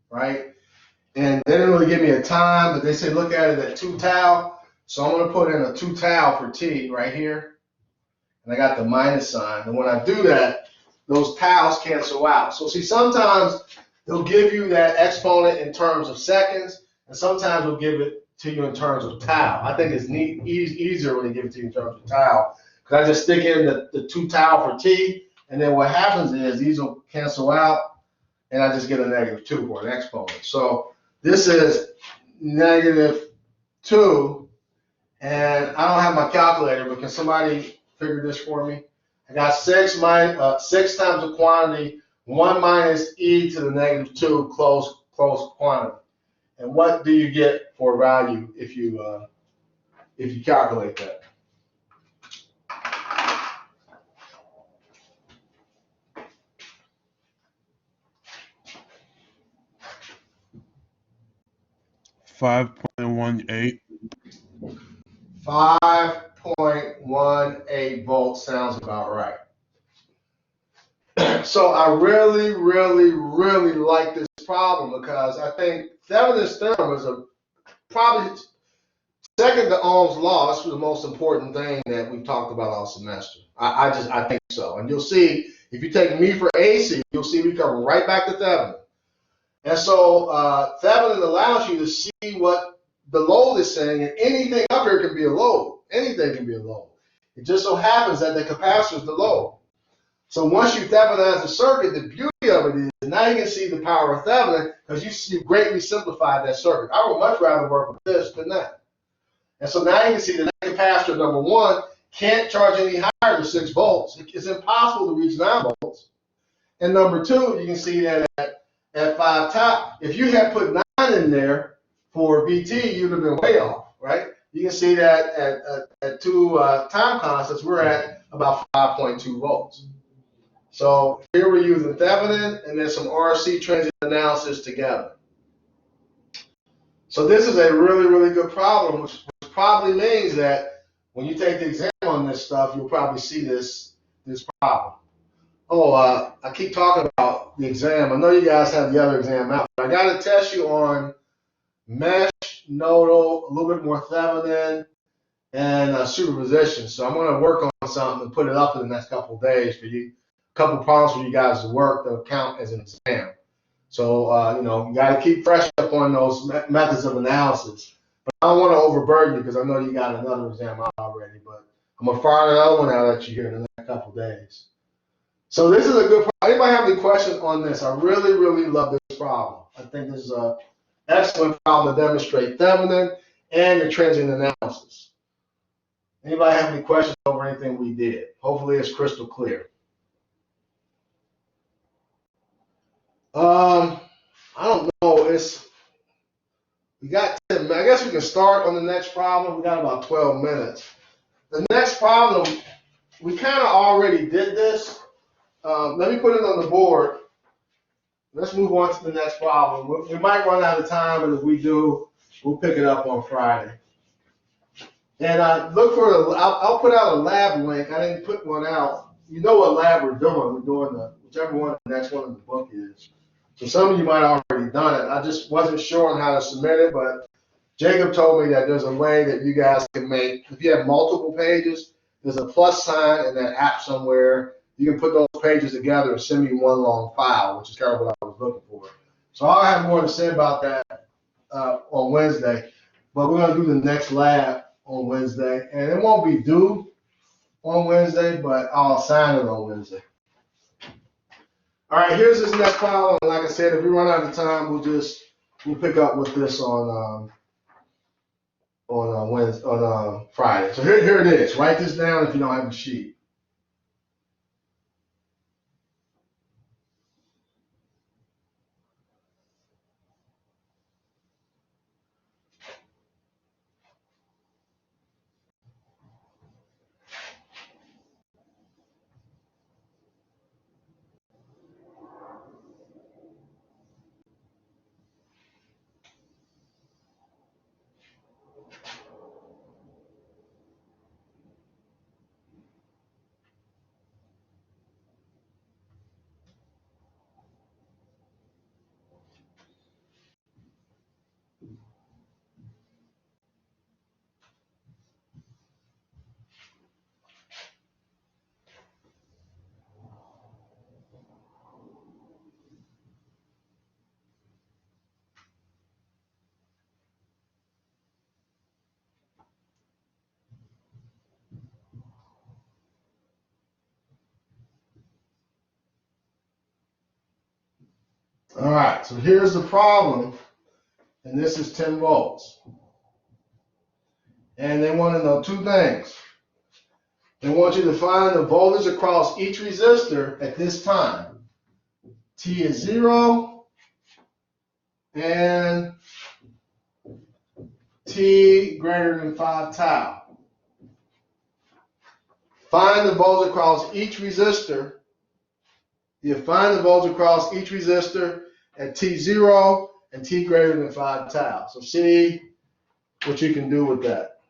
Speaker 1: right? And they didn't really give me a time, but they said look at it at 2 tau. So I'm going to put in a 2 tau for T right here. And I got the minus sign. And when I do that, those taus cancel out. So see, sometimes they'll give you that exponent in terms of seconds, and sometimes they'll give it to you in terms of tau. I think it's easier when they give it to you in terms of tau, because I just stick in the 2 tau for T, and then what happens is these will cancel out, and I just get a -2 for an exponent. So this is -2, and I don't have my calculator, but can somebody figure this for me? I got 6 times the quantity, 1 minus E to the -2, close quantity. And what do you get for value if you calculate that?
Speaker 3: $5.18.
Speaker 1: 5.18 volts sounds about right. So I really, really, really like this problem because I think Thevenin's theorem is probably second to Ohm's law. It's the most important thing that we've talked about all semester. I think so. And you'll see, if you take me for AC, you'll see we come right back to Thevenin. And so Thevenin allows you to see what the load is saying, and anything up here can be a load. Anything can be a load. It just so happens that the capacitor is the load. So once you Thevenize the circuit, the beauty of it is now you can see the power of Thevenin because you greatly simplified that circuit. I would much rather work with this than that. And so now you can see that capacitor number one can't charge any higher than 6 volts. It's impossible to reach 9 volts. And number two, you can see that at 5 tau, if you had put 9 in there for VT, you'd have been way off, right? You can see that at 2 time constants, we're at about 5.2 volts. So here we're using Thevenin and then some RC transient analysis together. So this is a really, really good problem, which probably means that when you take the exam on this stuff, you'll probably see this problem. Oh, I keep talking about the exam. I know you guys have the other exam out, but I got to test you on mesh, nodal, a little bit more Thevenin, and superposition. So I'm going to work on something and put it up in the next couple of days for you. Couple problems for you guys to work that'll count as an exam. So, you got to keep fresh up on those methods of analysis. But I don't want to overburden you because I know you got another exam out already. But I'm going to fire another one out at you here in the next couple of days. So this is a good problem. Anybody have any questions on this? I really, really love this problem. I think this is an excellent problem to demonstrate Thevenin and the transient analysis. Anybody have any questions over anything we did? Hopefully it's crystal clear. I don't know. We got 10 minutes. I guess we can start on the next problem. We got about 12 minutes. The next problem, we kind of already did this. Let me put it on the board. Let's move on to the next problem. We might run out of time, but if we do, we'll pick it up on Friday. And look for I'll put out a lab link. I didn't put one out. You know what lab we're doing. We're doing whichever one the next one in the book is. So some of you might have already done it. I just wasn't sure on how to submit it, but Jacob told me that there's a way that you guys can make, if you have multiple pages, there's a plus sign in that app somewhere. You can put those pages together and send me one long file, which is kind of what I was looking for. So I'll have more to say about that on Wednesday, but we're going to do the next lab on Wednesday, and it won't be due on Wednesday, but I'll assign it on Wednesday. All right, here's this next problem. Like I said, if we run out of time, we'll pick up with this on Wednesday, on Friday. So here it is. Write this down if you don't have a sheet. All right, so here's the problem, and this is 10 volts. And they want to know two things. They want you to find the voltage across each resistor at this time. T is 0, and T greater than 5 tau. Find the voltage across each resistor. You find the voltage across each resistor at T0 and T greater than 5 tau. So see what you can do with that.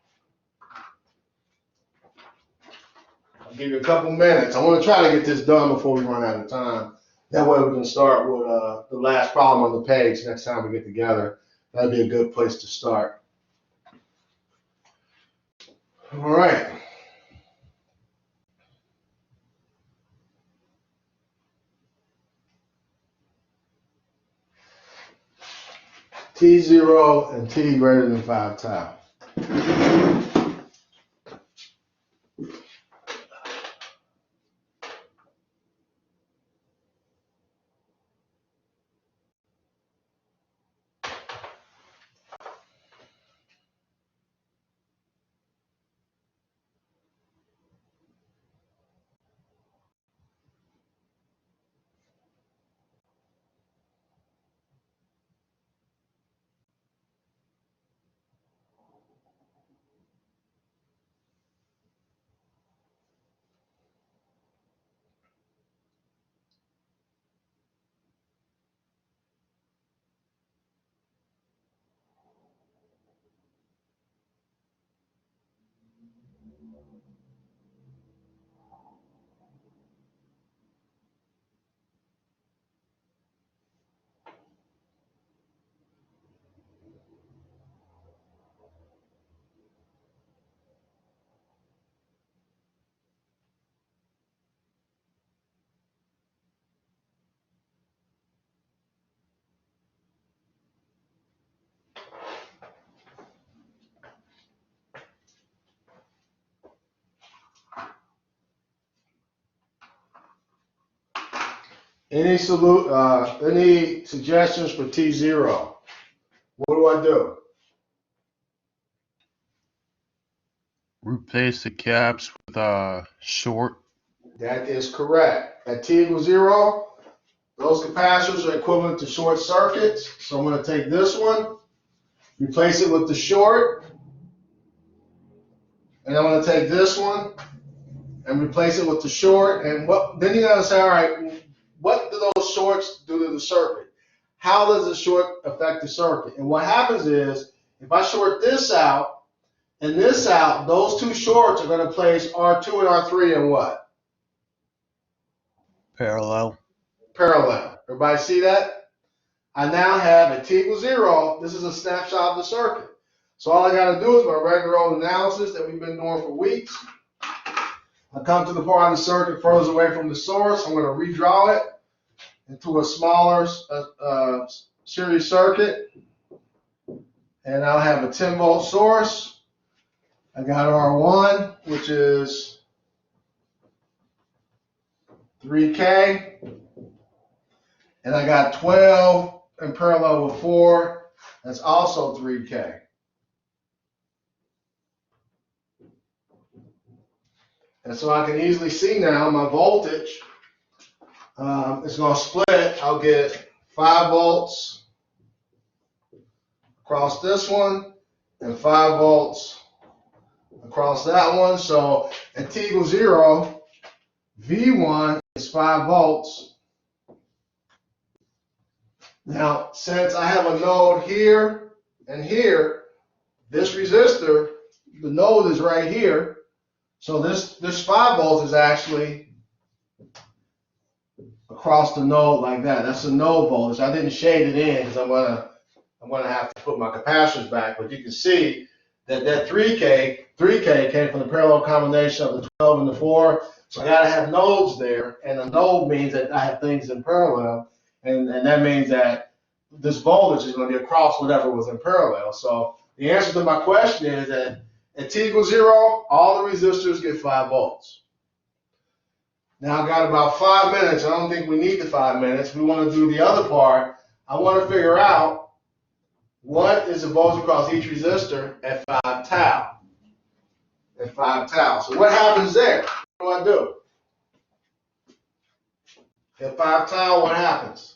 Speaker 1: I'll give you a couple minutes. I want to try to get this done before we run out of time. That way we can start with the last problem on the page next time we get together. That'd be a good place to start. All right. T0 and T greater than 5 tau. Any suggestions for T0? What do I do?
Speaker 3: Replace the caps with short.
Speaker 1: That is correct. At T equals 0, those capacitors are equivalent to short circuits. So I'm going to take this one, replace it with the short, and I'm going to take this one and replace it with the short. And then you got to say, all right, what do those shorts do to the circuit? How does the short affect the circuit? And what happens is, if I short this out and this out, those two shorts are going to place R2 and R3 in what?
Speaker 3: Parallel.
Speaker 1: Parallel. Everybody see that? I now have at T equals 0, this is a snapshot of the circuit. So all I got to do is my regular old analysis that we've been doing for weeks. I come to the part of the circuit further away from the source. I'm going to redraw it into a smaller series circuit. And I'll have a 10 volt source. I got R1, which is 3K. And I got 12 in parallel with 4. That's also 3K. And so I can easily see now my voltage is going to split. I'll get 5 volts across this one and 5 volts across that one. So at T equals 0, V1 is 5 volts. Now, since I have a node here and here, this resistor, the node is right here. So this 5 volts is actually across the node like that. That's the node voltage. I didn't shade it in because I'm gonna have to put my capacitors back. But you can see that 3K came from the parallel combination of the 12 and the 4. So I gotta have nodes there, and a node means that I have things in parallel, and that means that this voltage is going to be across whatever was in parallel. So the answer to my question is that at T equals 0, all the resistors get 5 volts. Now I've got about 5 minutes. I don't think we need the 5 minutes. We want to do the other part. I want to figure out what is the voltage across each resistor at 5 tau. At 5 tau. So what happens there? What do I do? At 5 tau, what happens?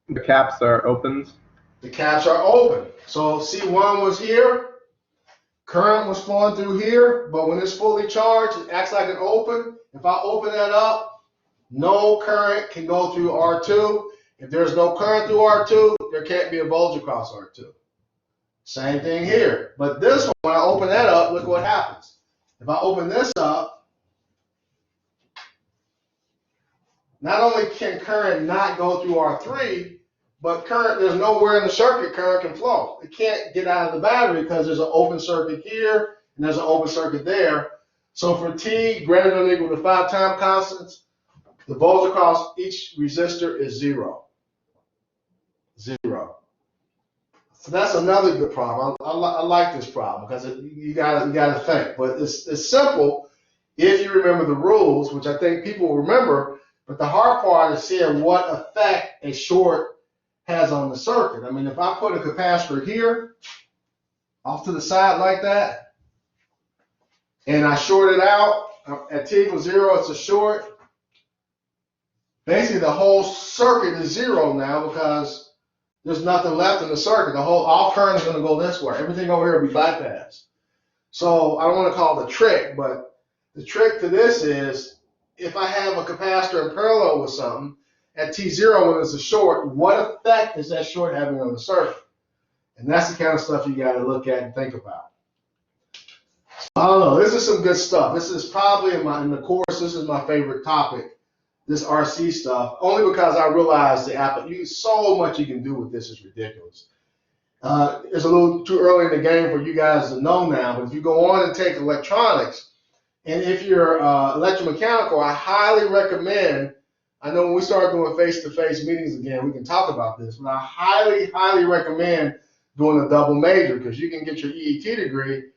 Speaker 6: The caps are opens.
Speaker 1: The caps are open. So C1 was here, current was flowing through here, but when it's fully charged, it acts like an open. If I open that up, no current can go through R2. If there's no current through R2, there can't be a voltage across R2. Same thing here. But this one, when I open that up, look what happens. If I open this up, not only can current not go through R3, but current, there's nowhere in the circuit current can flow. It can't get out of the battery because there's an open circuit here and there's an open circuit there. So for T greater than or equal to 5 time constants, the volts across each resistor is 0. 0. So that's another good problem. I like this problem because you gotta think. But it's simple if you remember the rules, which I think people will remember. But the hard part is seeing what effect a short has on the circuit. I mean, if I put a capacitor here, off to the side like that, and I short it out at T equals 0, it's a short. Basically, the whole circuit is 0 now because there's nothing left in the circuit. All current is going to go this way. Everything over here will be bypassed. So I don't want to call it a trick, but the trick to this is if I have a capacitor in parallel with something at T0 when it's a short, what effect is that short having on the circuit? And that's the kind of stuff you got to look at and think about. I don't know. This is some good stuff. This is probably in the course. This is my favorite topic. This RC stuff, only because I realized so much you can do with this is ridiculous. It's a little too early in the game for you guys to know now, but if you go on and take electronics, and if you're electromechanical, I highly recommend, I know when we start doing face-to-face meetings again, we can talk about this, but I highly, highly recommend doing a double major because you can get your EET degree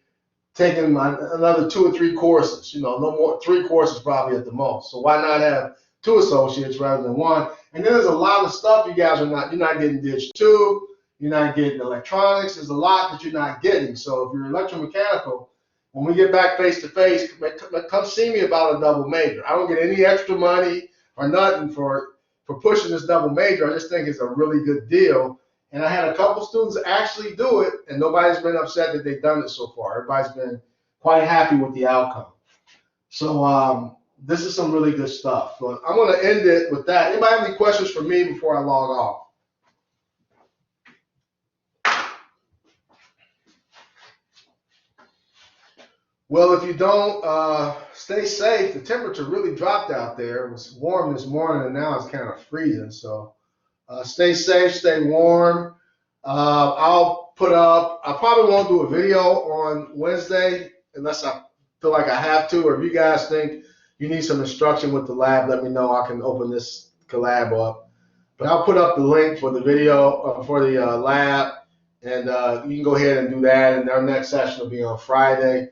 Speaker 1: taking another 2 or 3 courses, no more, 3 courses probably at the most. So why not have 2 associates rather than 1? And then there's a lot of stuff you guys you're not getting Ditch 2, you're not getting electronics. There's a lot that you're not getting. So if you're electromechanical, when we get back face to face, come see me about a double major. I don't get any extra money or nothing for pushing this double major. I just think it's a really good deal. And I had a couple students actually do it, and nobody's been upset that they've done it so far. Everybody's been quite happy with the outcome. So this is some really good stuff. But I'm going to end it with that. Anybody have any questions for me before I log off? Well, if you don't, stay safe. The temperature really dropped out there. It was warm this morning, and now it's kind of freezing. So stay safe, stay warm. I probably won't do a video on Wednesday unless I feel like I have to, or if you guys think you need some instruction with the lab, let me know. I can open this collab up. But I'll put up the link for the video, for the lab, and you can go ahead and do that. And our next session will be on Friday.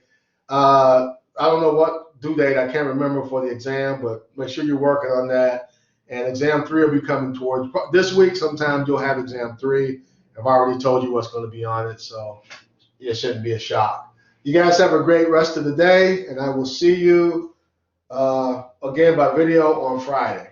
Speaker 1: I don't know what due date, I can't remember for the exam, but make sure you're working on that. And exam 3 will be coming towards this week. Sometimes you'll have exam 3. I've already told you what's going to be on it, so it shouldn't be a shock. You guys have a great rest of the day, and I will see you again by video on Friday.